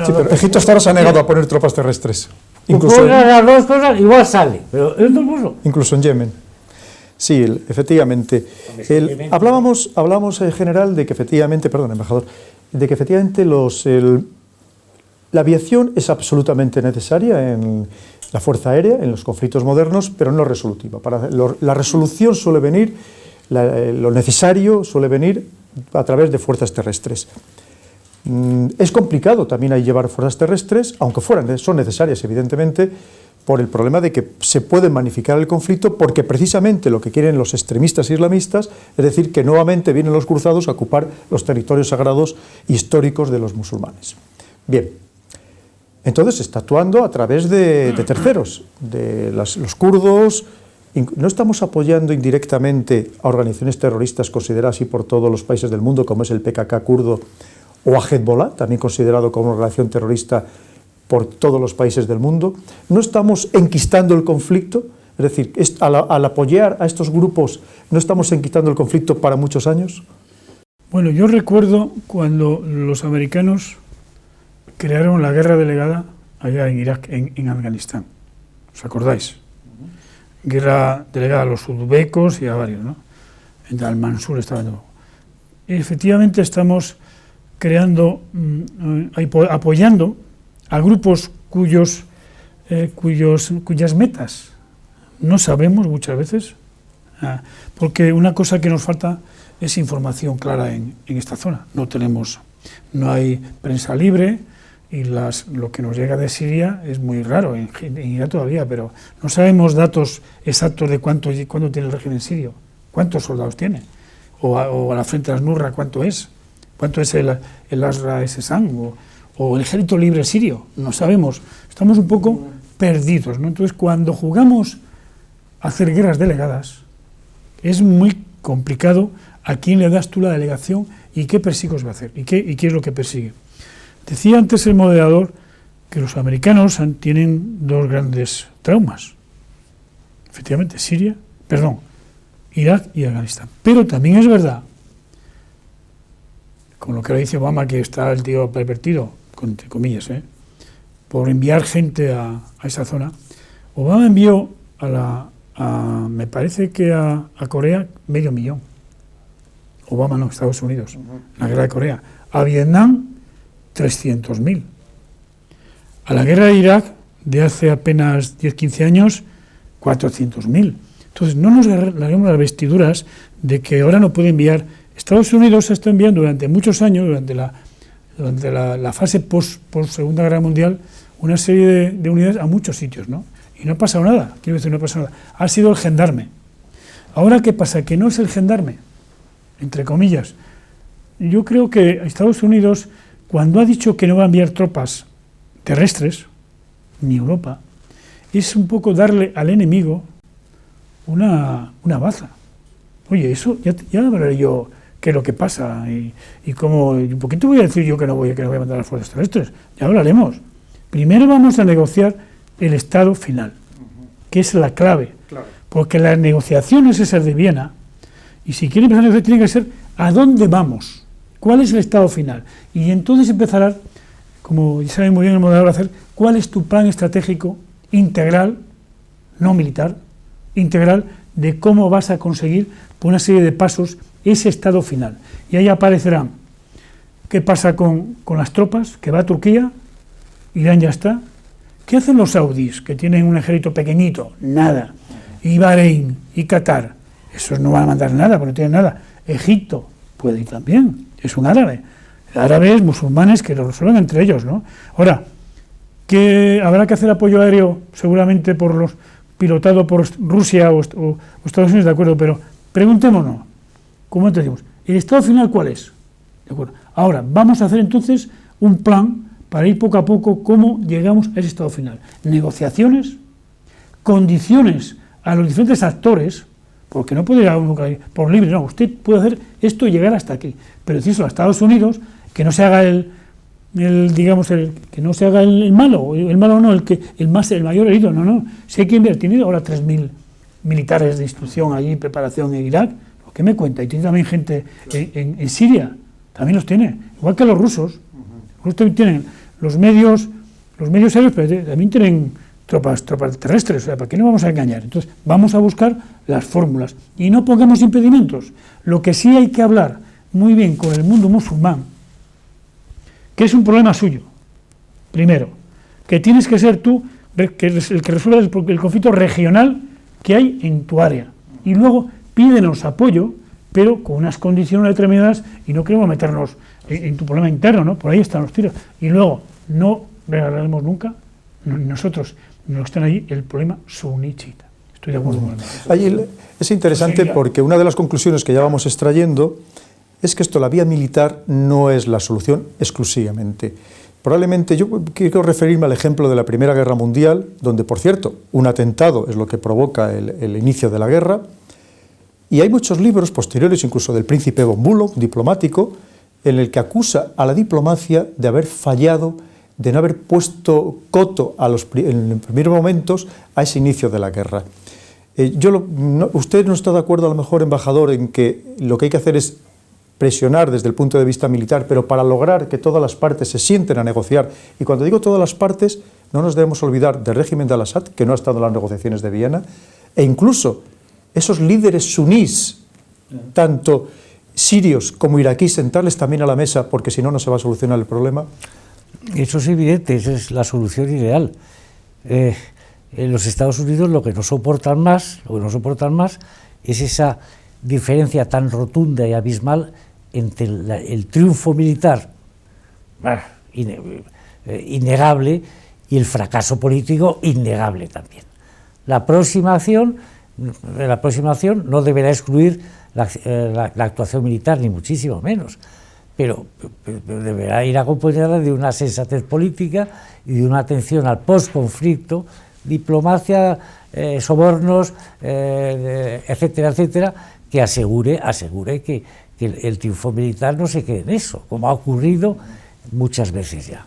Sí, pero Egipto hasta ahora se ha negado a poner tropas terrestres. Incluso las dos cosas igual sale, pero es todo eso. Incluso en Yemen. Sí, efectivamente. Hablamos en general de que efectivamente, perdón, embajador, de que efectivamente la aviación es absolutamente necesaria en la fuerza aérea, en los conflictos modernos, pero no resolutiva. La resolución suele venir, lo necesario suele venir a través de fuerzas terrestres. Es complicado también ahí llevar fuerzas terrestres, aunque son necesarias, evidentemente, por el problema de que se puede magnificar el conflicto, porque precisamente lo que quieren los extremistas islamistas es decir, que nuevamente vienen los cruzados a ocupar los territorios sagrados históricos de los musulmanes. Bien, entonces se está actuando a través de terceros, de los kurdos. No estamos apoyando indirectamente a organizaciones terroristas consideradas así por todos los países del mundo, como es el PKK kurdo o a Hezbollah, también considerado como una organización terrorista por todos los países del mundo. No estamos enquistando el conflicto, es decir, al apoyar a estos grupos, ¿no estamos enquistando el conflicto para muchos años? Bueno, yo recuerdo cuando los americanos crearon la guerra delegada allá en Irak, en Afganistán. ¿Os acordáis? Guerra delegada a los uzbecos y a varios, ¿no? En Al-Mansur estaba todo. Y efectivamente estamos apoyando a grupos cuyas metas no sabemos muchas veces, porque una cosa que nos falta es información clara en esta zona. No hay prensa libre y lo que nos llega de Siria es muy raro, en Irak todavía, pero no sabemos datos exactos de cuánto tiene el régimen sirio, cuántos soldados tiene, o a la frente de Al-Nusra cuánto es el Asra Esesán o el ejército libre sirio, no sabemos, estamos un poco perdidos, ¿no? Entonces cuando jugamos a hacer guerras delegadas es muy complicado a quién le das tú la delegación y qué persigos va a hacer y qué es lo que persigue. Decía antes el moderador que los americanos tienen dos grandes traumas, efectivamente Irak y Afganistán, pero también es verdad, con lo que le dice Obama, que está el tío pervertido, entre comillas, por enviar gente a esa zona. Obama envió me parece que a Corea 500.000. Obama no, Estados Unidos, la guerra de Corea. A Vietnam 300.000. A la guerra de Irak de hace apenas 10-15 años, 400.000. Entonces, no nos larguemos las vestiduras de que ahora no puede enviar. Estados Unidos ha estado enviando durante muchos años, durante la fase post-Segunda Guerra Mundial, una serie de unidades a muchos sitios, ¿no? Y no ha pasado nada, quiero decir, no ha pasado nada. Ha sido el gendarme. Ahora, ¿qué pasa? Que no es el gendarme, entre comillas. Yo creo que Estados Unidos, cuando ha dicho que no va a enviar tropas terrestres, ni Europa, es un poco darle al enemigo una baza. Oye, eso ya hablaré yo qué es lo que pasa y cómo, un poquito voy a decir yo que no voy a mandar las fuerzas terrestres, ya hablaremos. Primero vamos a negociar el estado final, que es la clave, porque las negociaciones esas de Viena, y si quieren empezar a negociar, tiene que ser a dónde vamos, cuál es el estado final, y entonces empezará, como ya saben muy bien el moderador, a hacer cuál es tu plan estratégico integral, no militar, integral, de cómo vas a conseguir por una serie de pasos ese estado final. Y ahí aparecerán qué pasa con las tropas, que va a Turquía, Irán ya está. ¿Qué hacen los saudíes, que tienen un ejército pequeñito? Nada. Y Bahrein, y Qatar, esos no van a mandar nada, porque no tienen nada. Egipto puede ir también, es un árabe. Árabes, musulmanes, que lo resuelven entre ellos, ¿no? Ahora, que habrá que hacer apoyo aéreo, seguramente pilotado por Rusia o Estados Unidos, de acuerdo, pero preguntémonos, ¿cómo te decimos? ¿El estado final cuál es? De acuerdo. Ahora, vamos a hacer entonces un plan para ir poco a poco cómo llegamos a ese estado final. Negociaciones, condiciones a los diferentes actores, porque no puede ir a uno por libre, no, usted puede hacer esto y llegar hasta aquí, pero decirlo a Estados Unidos, que no se haga que no se haga el malo no, el mayor herido, no, si hay que invertir ahora 3.000 militares de instrucción allí, preparación en Irak, ¿qué me cuenta? Y tiene también gente en Siria, también los tiene, igual que los rusos. Los rusos también tienen los medios aéreos, pero también tienen tropas terrestres, o sea, ¿para qué no vamos a engañar? Entonces, vamos a buscar las fórmulas y no pongamos impedimentos. Lo que sí hay que hablar muy bien con el mundo musulmán, que es un problema suyo, primero, que tienes que ser tú que eres el que resuelva el conflicto regional que hay en tu área, y luego pídenos apoyo, pero con unas condiciones determinadas, y no queremos meternos en tu problema interno, ¿no? Por ahí están los tiros, y luego no regalaremos nunca, nosotros, los que están allí, el problema sunnichita. Estoy de acuerdo con eso. Es interesante porque una de las conclusiones que ya vamos extrayendo es que la vía militar no es la solución exclusivamente. Probablemente yo quiero referirme al ejemplo de la Primera Guerra Mundial, donde, por cierto, un atentado es lo que provoca el inicio de la guerra, y hay muchos libros posteriores, incluso del príncipe von Bülow, diplomático, en el que acusa a la diplomacia de haber fallado, de no haber puesto coto en los primeros momentos a ese inicio de la guerra. Usted no está de acuerdo, a lo mejor, embajador, en que lo que hay que hacer es presionar desde el punto de vista militar, pero para lograr que todas las partes se sienten a negociar. Y cuando digo todas las partes, no nos debemos olvidar del régimen de Al-Assad, que no ha estado en las negociaciones de Viena, e incluso esos líderes sunís, tanto sirios como iraquíes, sentarles también a la mesa, porque si no, no se va a solucionar el problema. Eso es evidente, esa es la solución ideal. En los Estados Unidos lo que no soportan más es esa diferencia tan rotunda y abismal entre el triunfo militar innegable y el fracaso político innegable también. La aproximación no deberá excluir la actuación militar, ni muchísimo menos, pero deberá ir acompañada de una sensatez política y de una atención al postconflicto, diplomacia, sobornos, etcétera, etcétera, que asegure que el triunfo militar no se quede en eso, como ha ocurrido muchas veces ya.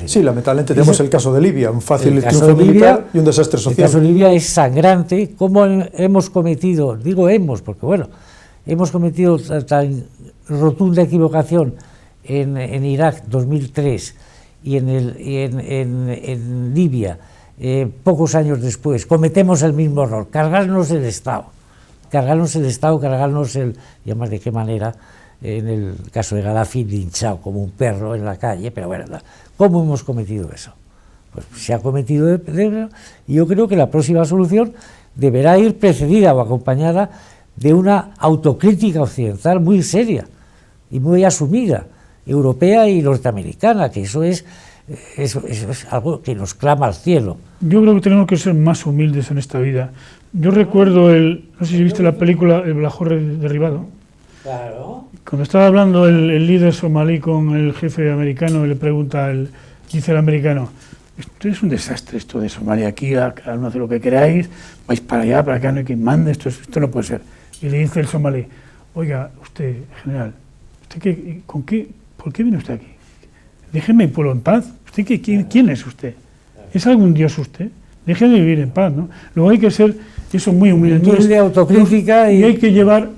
Sí, lamentablemente tenemos el caso de Libia, un fácil triunfo militar y un desastre social. El caso de Libia es sangrante, como hemos cometido, digo hemos, porque bueno, hemos cometido tan rotunda equivocación en Irak 2003 y en Libia pocos años después, cometemos el mismo error, cargarnos el Estado, cargarnos el Estado, cargarnos el, y además de qué manera, en el caso de Gaddafi, linchado como un perro en la calle, pero bueno, ¿cómo hemos cometido eso? Pues se ha cometido y yo creo que la próxima solución deberá ir precedida o acompañada de una autocrítica occidental muy seria y muy asumida, europea y norteamericana, que eso es algo que nos clama al cielo. Yo creo que tenemos que ser más humildes en esta vida. Yo recuerdo no sé si viste la película El Lahore derribado. Claro. Cuando estaba hablando el líder somalí con el jefe americano, le pregunta, dice el americano, esto es un desastre, esto de Somalia, aquí cada uno hace lo que queráis, vais para allá, para acá, no hay quien mande, esto no puede ser. Y le dice el somalí, oiga, usted, general, ¿por qué viene usted aquí? Déjeme mi pueblo en paz. ¿Quién es usted? ¿Es algún dios usted? Déjeme vivir en paz, ¿no? Luego hay que ser eso muy humilde. Entonces, de autocrítica y hay que llevar,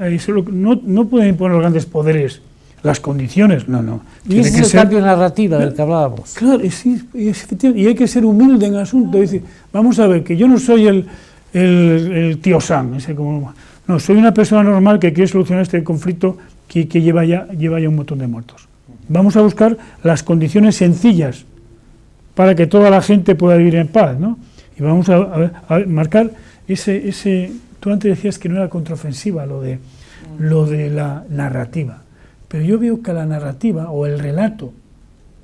no pueden imponer los grandes poderes las condiciones, no. Y ese es el cambio narrativa del que hablábamos. Claro, sí, efectivamente, y hay que ser humilde en el asunto. Decir, vamos a ver, que yo no soy el tío Sam, no, soy una persona normal que quiere solucionar este conflicto que lleva ya un montón de muertos. Vamos a buscar las condiciones sencillas para que toda la gente pueda vivir en paz, ¿no? Y vamos a marcar ese. Tú antes decías que no era contraofensiva lo de la narrativa. Pero yo veo que la narrativa o el relato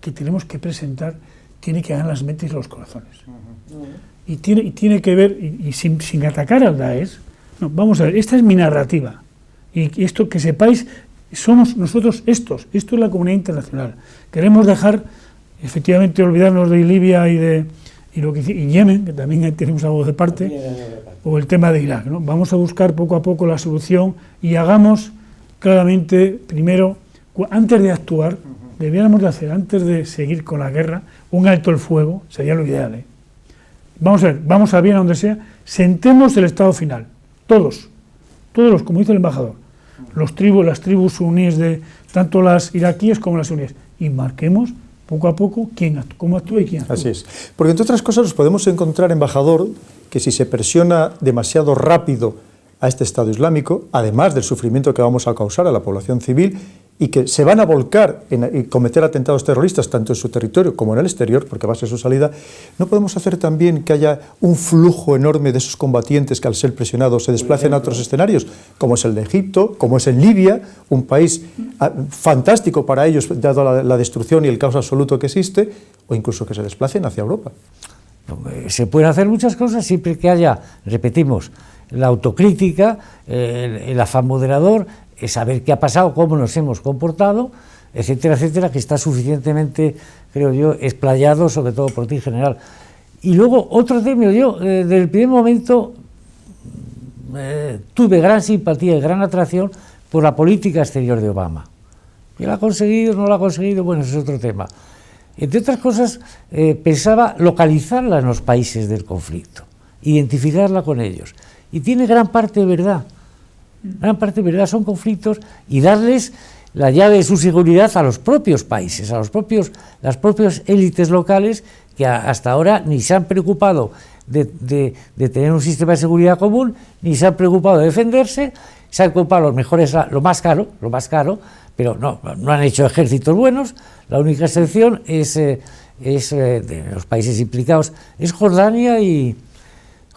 que tenemos que presentar tiene que ganar las mentes y los corazones. Y tiene que ver, y sin atacar al Daesh, no, vamos a ver, esta es mi narrativa. Y esto, que sepáis, somos nosotros esto es la comunidad internacional. Queremos dejar, efectivamente, olvidarnos de Libia y Yemen, que también tenemos algo de parte, o el tema de Irak, ¿no? Vamos a buscar poco a poco la solución y hagamos claramente, primero, antes de actuar, debiéramos de hacer, antes de seguir con la guerra, un alto el fuego, sería lo ideal, ¿eh? Vamos a bien a donde sea, sentemos el estado final, todos, como dice el embajador, las tribus suníes, tanto las iraquíes como las suníes, y marquemos poco a poco cómo actúa y quién actúa. Así es, porque entre otras cosas nos podemos encontrar, embajador, que si se presiona demasiado rápido a este Estado Islámico, además del sufrimiento que vamos a causar a la población civil, y que se van a volcar en cometer atentados terroristas tanto en su territorio como en el exterior, porque va a ser su salida, ¿no podemos hacer también que haya un flujo enorme de esos combatientes que al ser presionados se desplacen a otros escenarios, como es el de Egipto, como es en Libia, un país fantástico para ellos, dado la destrucción y el caos absoluto que existe, o incluso que se desplacen hacia Europa? Se pueden hacer muchas cosas siempre que haya, repetimos, la autocrítica, el afán moderador, saber qué ha pasado, cómo nos hemos comportado, etcétera, etcétera, que está suficientemente, creo yo, explayado, sobre todo por ti, general. Y luego, otro tema, yo, desde el primer momento, tuve gran simpatía y gran atracción por la política exterior de Obama. ¿Que la ha conseguido, no la ha conseguido? Bueno, ese es otro tema. Entre otras cosas, pensaba localizarla en los países del conflicto, identificarla con ellos. Y tiene gran parte de verdad. Gran parte de verdad, son conflictos, y darles la llave de su seguridad a los propios países, las propias élites locales que hasta ahora ni se han preocupado de tener un sistema de seguridad común, ni se han preocupado de defenderse, se han ocupado lo más caro, pero no han hecho ejércitos buenos. La única excepción es de los países implicados, es Jordania y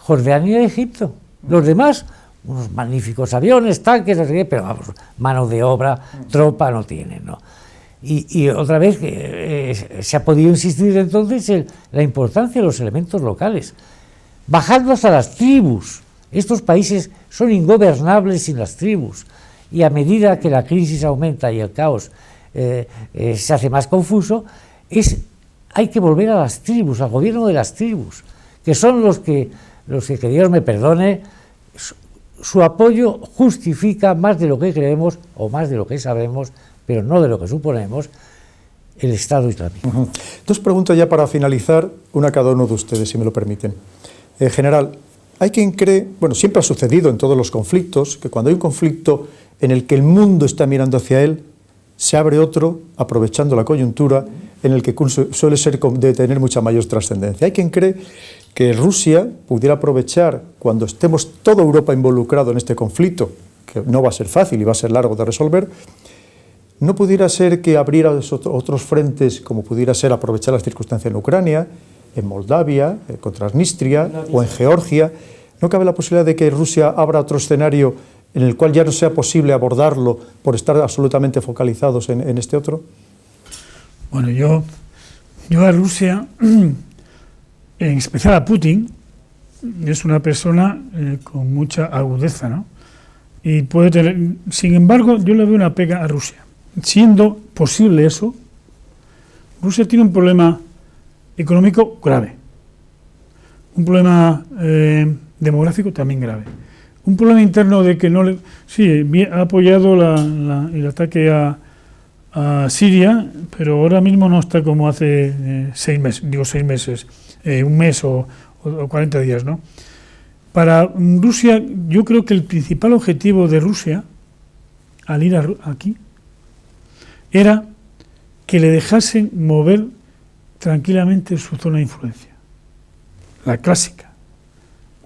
Egipto. Los demás, unos magníficos aviones, tanques, no sé qué, pero vamos, mano de obra, tropa no tienen, ¿no? Y otra vez se ha podido insistir entonces en la importancia de los elementos locales, bajando hasta las tribus. Estos países son ingobernables sin las tribus, y a medida que la crisis aumenta y el caos se hace más confuso, hay que volver a las tribus, al gobierno de las tribus, que son los que Dios me perdone, su apoyo justifica más de lo que creemos o más de lo que sabemos, pero no de lo que suponemos, el Estado Islámico. Entonces pregunto ya para finalizar, una a cada uno de ustedes, si me lo permiten. General, hay quien cree, bueno, siempre ha sucedido en todos los conflictos, que cuando hay un conflicto en el que el mundo está mirando hacia él, se abre otro, aprovechando la coyuntura, en el que suele ser de tener mucha mayor trascendencia. Hay quien cree que Rusia pudiera aprovechar, cuando estemos toda Europa involucrado en este conflicto, que no va a ser fácil y va a ser largo de resolver, no pudiera ser que abriera otros frentes, como pudiera ser aprovechar las circunstancias en Ucrania, en Moldavia, con Transnistria o en Georgia. ¿No cabe la posibilidad de que Rusia abra otro escenario en el cual ya no sea posible abordarlo por estar absolutamente focalizados en este otro? Bueno, yo a Rusia, en especial a Putin, es una persona con mucha agudeza, ¿no? Y puede tener, sin embargo, yo le veo una pega a Rusia. Siendo posible eso, Rusia tiene un problema económico grave, un problema demográfico también grave, un problema interno de que no le... Sí, ha apoyado el ataque a Siria, pero ahora mismo no está como hace 6 meses, un mes o 40 días, ¿no? Para Rusia, yo creo que el principal objetivo de Rusia, al ir aquí, era que le dejasen mover tranquilamente su zona de influencia. La clásica.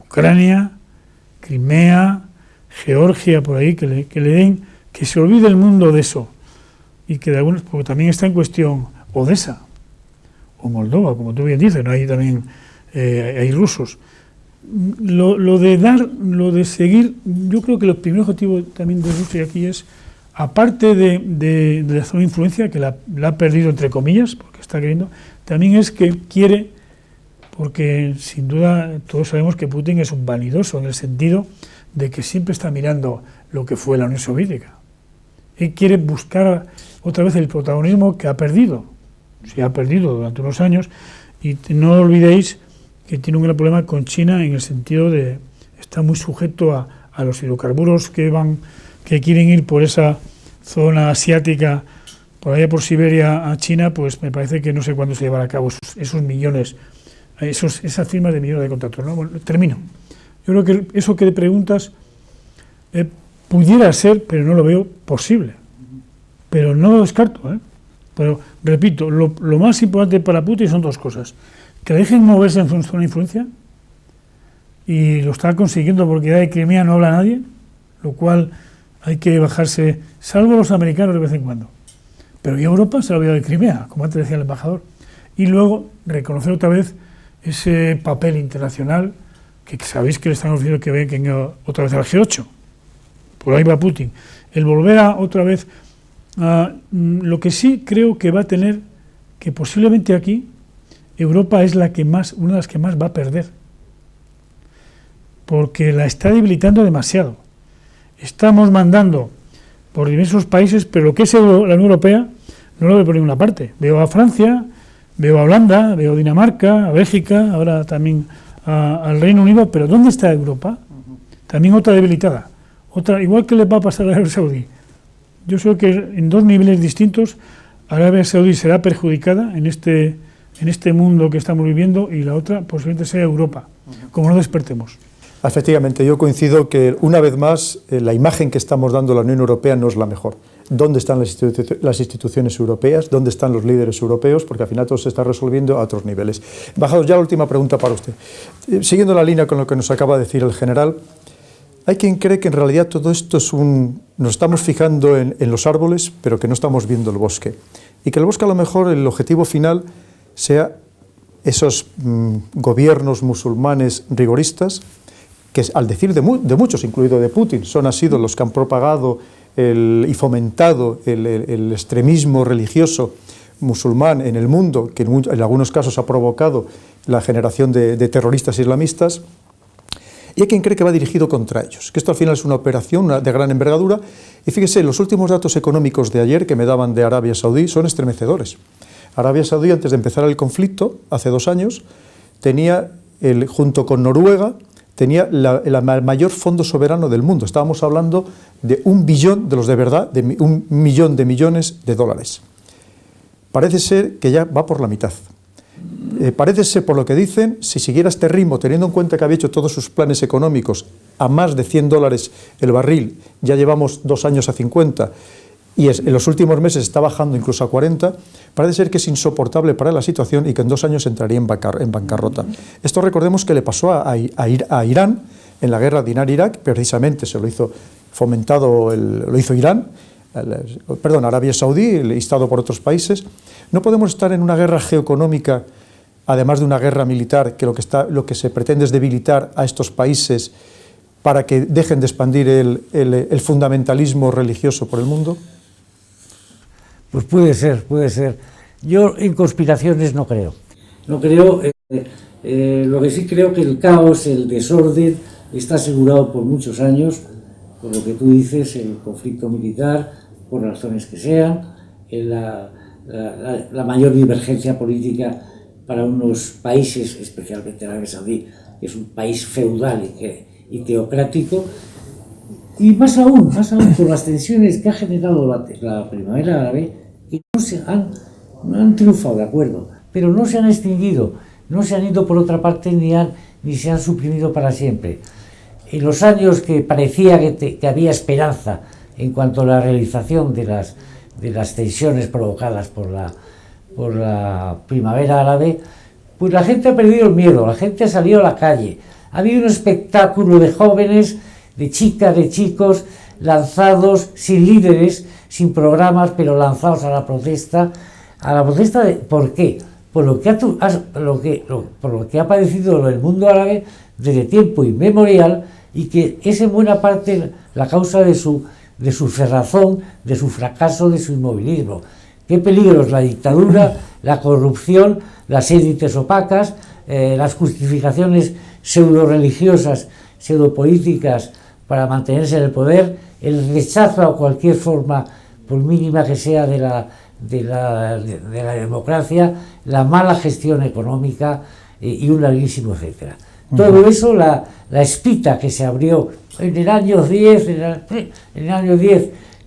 Ucrania, Crimea, Georgia, por ahí, que le den, que se olvide el mundo de eso. Y que de algunos, porque también está en cuestión Odessa o Moldova, como tú bien dices, ¿no? Ahí también hay rusos. Lo de seguir, yo creo que el primer objetivo también de Rusia aquí es, aparte de la zona de influencia, que la ha perdido entre comillas, porque está queriendo, también es que quiere, porque sin duda todos sabemos que Putin es un vanidoso en el sentido de que siempre está mirando lo que fue la Unión Soviética. Él quiere buscar otra vez el protagonismo que ha perdido. Se ha perdido durante unos años, y no olvidéis que tiene un gran problema con China en el sentido de está muy sujeto a los hidrocarburos que quieren ir por esa zona asiática, por allá por Siberia a China. Pues me parece que no sé cuándo se llevará a cabo esos millones, esas firmas de millones de contratos, ¿no? Bueno, termino. Yo creo que eso que te preguntas pudiera ser, pero no lo veo posible. Pero no lo descarto, ¿eh? Pero, repito, lo más importante para Putin son 2 cosas. Que dejen moverse en su zona de influencia, y lo está consiguiendo porque ya de Crimea no habla nadie, lo cual hay que bajarse, salvo los americanos de vez en cuando. Pero ya Europa se ha olvidado de Crimea, como antes decía el embajador. Y luego reconocer otra vez ese papel internacional que sabéis que le están ofreciendo que venga otra vez al G8. Por ahí va Putin. El volver a otra vez a lo que sí creo que va a tener, que posiblemente aquí Europa es una de las que más va a perder, porque la está debilitando demasiado. Estamos mandando por diversos países, pero lo que es la Unión Europea no lo veo por ninguna parte. Veo a Francia, veo a Holanda, veo a Dinamarca, a Bélgica, ahora también al Reino Unido, pero ¿dónde está Europa? También otra debilitada, igual que le va a pasar a Arabia Saudí. Yo creo que en 2 niveles distintos Arabia Saudí será perjudicada en este mundo que estamos viviendo, y la otra posiblemente sea Europa, como no despertemos. Efectivamente, yo coincido que una vez más la imagen que estamos dando a la Unión Europea no es la mejor. ¿Dónde están las instituciones europeas? ¿Dónde están los líderes europeos? Porque al final todo se está resolviendo a otros niveles. Embajador, ya la última pregunta para usted. Siguiendo la línea con lo que nos acaba de decir el general, hay quien cree que en realidad todo esto es nos estamos fijando en los árboles, pero que no estamos viendo el bosque. Y que el bosque, a lo mejor, el objetivo final sea esos gobiernos musulmanes rigoristas, que al decir de muchos, incluido de Putin, han sido los que han propagado y fomentado el extremismo religioso musulmán en el mundo, que en algunos casos ha provocado la generación de terroristas islamistas. Y hay quien cree que va dirigido contra ellos, que esto al final es una operación de gran envergadura. Y fíjese, los últimos datos económicos de ayer que me daban de Arabia Saudí son estremecedores. Arabia Saudí, antes de empezar el conflicto, hace 2 años, tenía, junto con Noruega, tenía el mayor fondo soberano del mundo. Estábamos hablando de 1 billón, de los de verdad, de 1 millón de millones de dólares. Parece ser que ya va por la mitad. Parece ser, por lo que dicen, si siguiera este ritmo, teniendo en cuenta que había hecho todos sus planes económicos a más de $100 el barril, ya llevamos 2 años a 50, y en los últimos meses está bajando incluso a 40, parece ser que es insoportable para la situación y que en 2 años entraría en bancarrota. Esto recordemos que le pasó a Irán en la guerra de Irán-Irak, precisamente se lo hizo lo hizo Irán, Arabia Saudí, instado por otros países. No podemos estar en una guerra geoeconómica, además de una guerra militar, que lo que se pretende es debilitar a estos países para que dejen de expandir el fundamentalismo religioso por el mundo. Pues puede ser, puede ser. Yo en conspiraciones no creo. No creo, lo que sí creo que el caos, el desorden, está asegurado por muchos años, por lo que tú dices, el conflicto militar, por razones que sean, la mayor divergencia política para unos países, especialmente Arabia Saudí, que es un país feudal y teocrático, y más aún por las tensiones que ha generado la primavera árabe, que no han triunfado, de acuerdo, pero no se han extinguido, no se han ido por otra parte ni se han suprimido para siempre. En los años que parecía que había esperanza en cuanto a la realización de las tensiones provocadas por la primavera árabe, pues la gente ha perdido el miedo, la gente ha salido a la calle, ha habido un espectáculo de jóvenes, de chicas, de chicos, lanzados, sin líderes, sin programas, pero lanzados a la protesta ¿por qué? Por lo que ha padecido el mundo árabe desde tiempo inmemorial, y que es en buena parte la causa de su cerrazón, de su fracaso, de su inmovilismo. Qué peligros la dictadura, la corrupción, las élites opacas, las justificaciones pseudo-religiosas, pseudo-políticas para mantenerse en el poder, el rechazo a cualquier forma, por mínima que sea, de la democracia, la mala gestión económica y un larguísimo etcétera. Todo eso, la espita que se abrió en el año 10,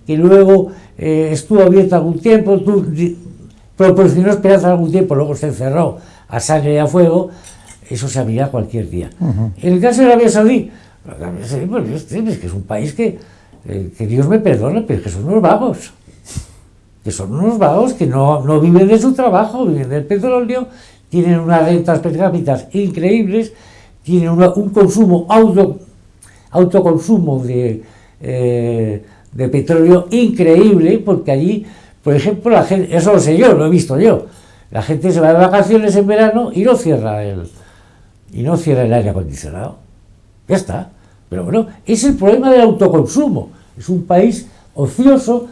que luego estuvo abierta algún tiempo, proporcionó esperanza algún tiempo, luego se encerró a sangre y a fuego, eso se abrirá cualquier día. En el caso de Arabia Saudí, pues, es que es un país que Dios me perdone, pero que son unos vagos. Que no viven de su trabajo, viven del petróleo, tienen unas rentas per cápita increíbles, tienen un consumo, autoconsumo de petróleo increíble, porque allí, por ejemplo, la gente, eso lo sé yo, lo he visto yo, la gente se va de vacaciones en verano y no cierra el aire acondicionado. Ya está. Pero bueno, es el problema del autoconsumo. Es un país ocioso,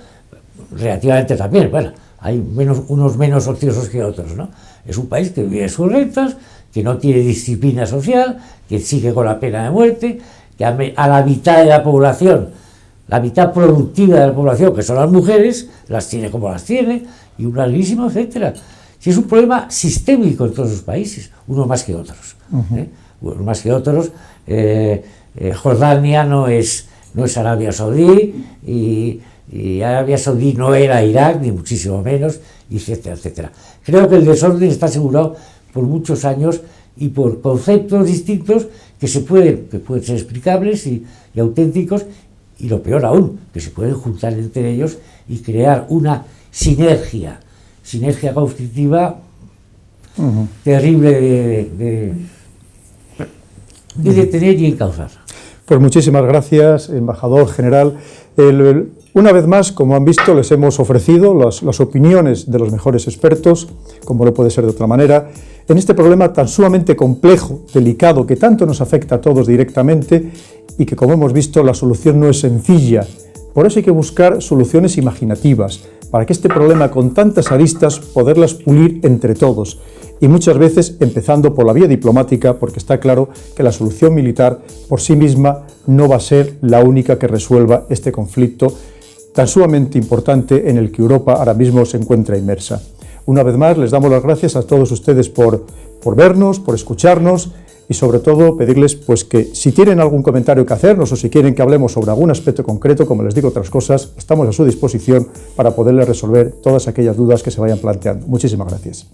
relativamente también, bueno, hay unos menos ociosos que otros, ¿no? Es un país que vive de sus rentas, que no tiene disciplina social, que sigue con la pena de muerte, que a la mitad de la población, la mitad productiva de la población, que son las mujeres, las tiene como las tiene, y un larguísimo etcétera. Si es un problema sistémico en todos los países, unos más que otros. Unos más que otros. Jordania no es Arabia Saudí, y Arabia Saudí no era Irak, ni muchísimo menos, etcétera, etcétera. Creo que el desorden está asegurado por muchos años y por conceptos distintos que pueden ser explicables y auténticos, y lo peor aún, que se pueden juntar entre ellos y crear una sinergia conflictiva terrible de detener y encauzar. Pues muchísimas gracias, embajador general. Una vez más, como han visto, les hemos ofrecido las opiniones de los mejores expertos, como no puede ser de otra manera, en este problema tan sumamente complejo, delicado, que tanto nos afecta a todos directamente y que, como hemos visto, la solución no es sencilla. Por eso hay que buscar soluciones imaginativas, para que este problema con tantas aristas poderlas pulir entre todos, y muchas veces empezando por la vía diplomática, porque está claro que la solución militar por sí misma no va a ser la única que resuelva este conflicto tan sumamente importante en el que Europa ahora mismo se encuentra inmersa. Una vez más, les damos las gracias a todos ustedes por vernos, por escucharnos, y sobre todo pedirles pues que si tienen algún comentario que hacernos o si quieren que hablemos sobre algún aspecto concreto, como les digo otras cosas, estamos a su disposición para poderles resolver todas aquellas dudas que se vayan planteando. Muchísimas gracias.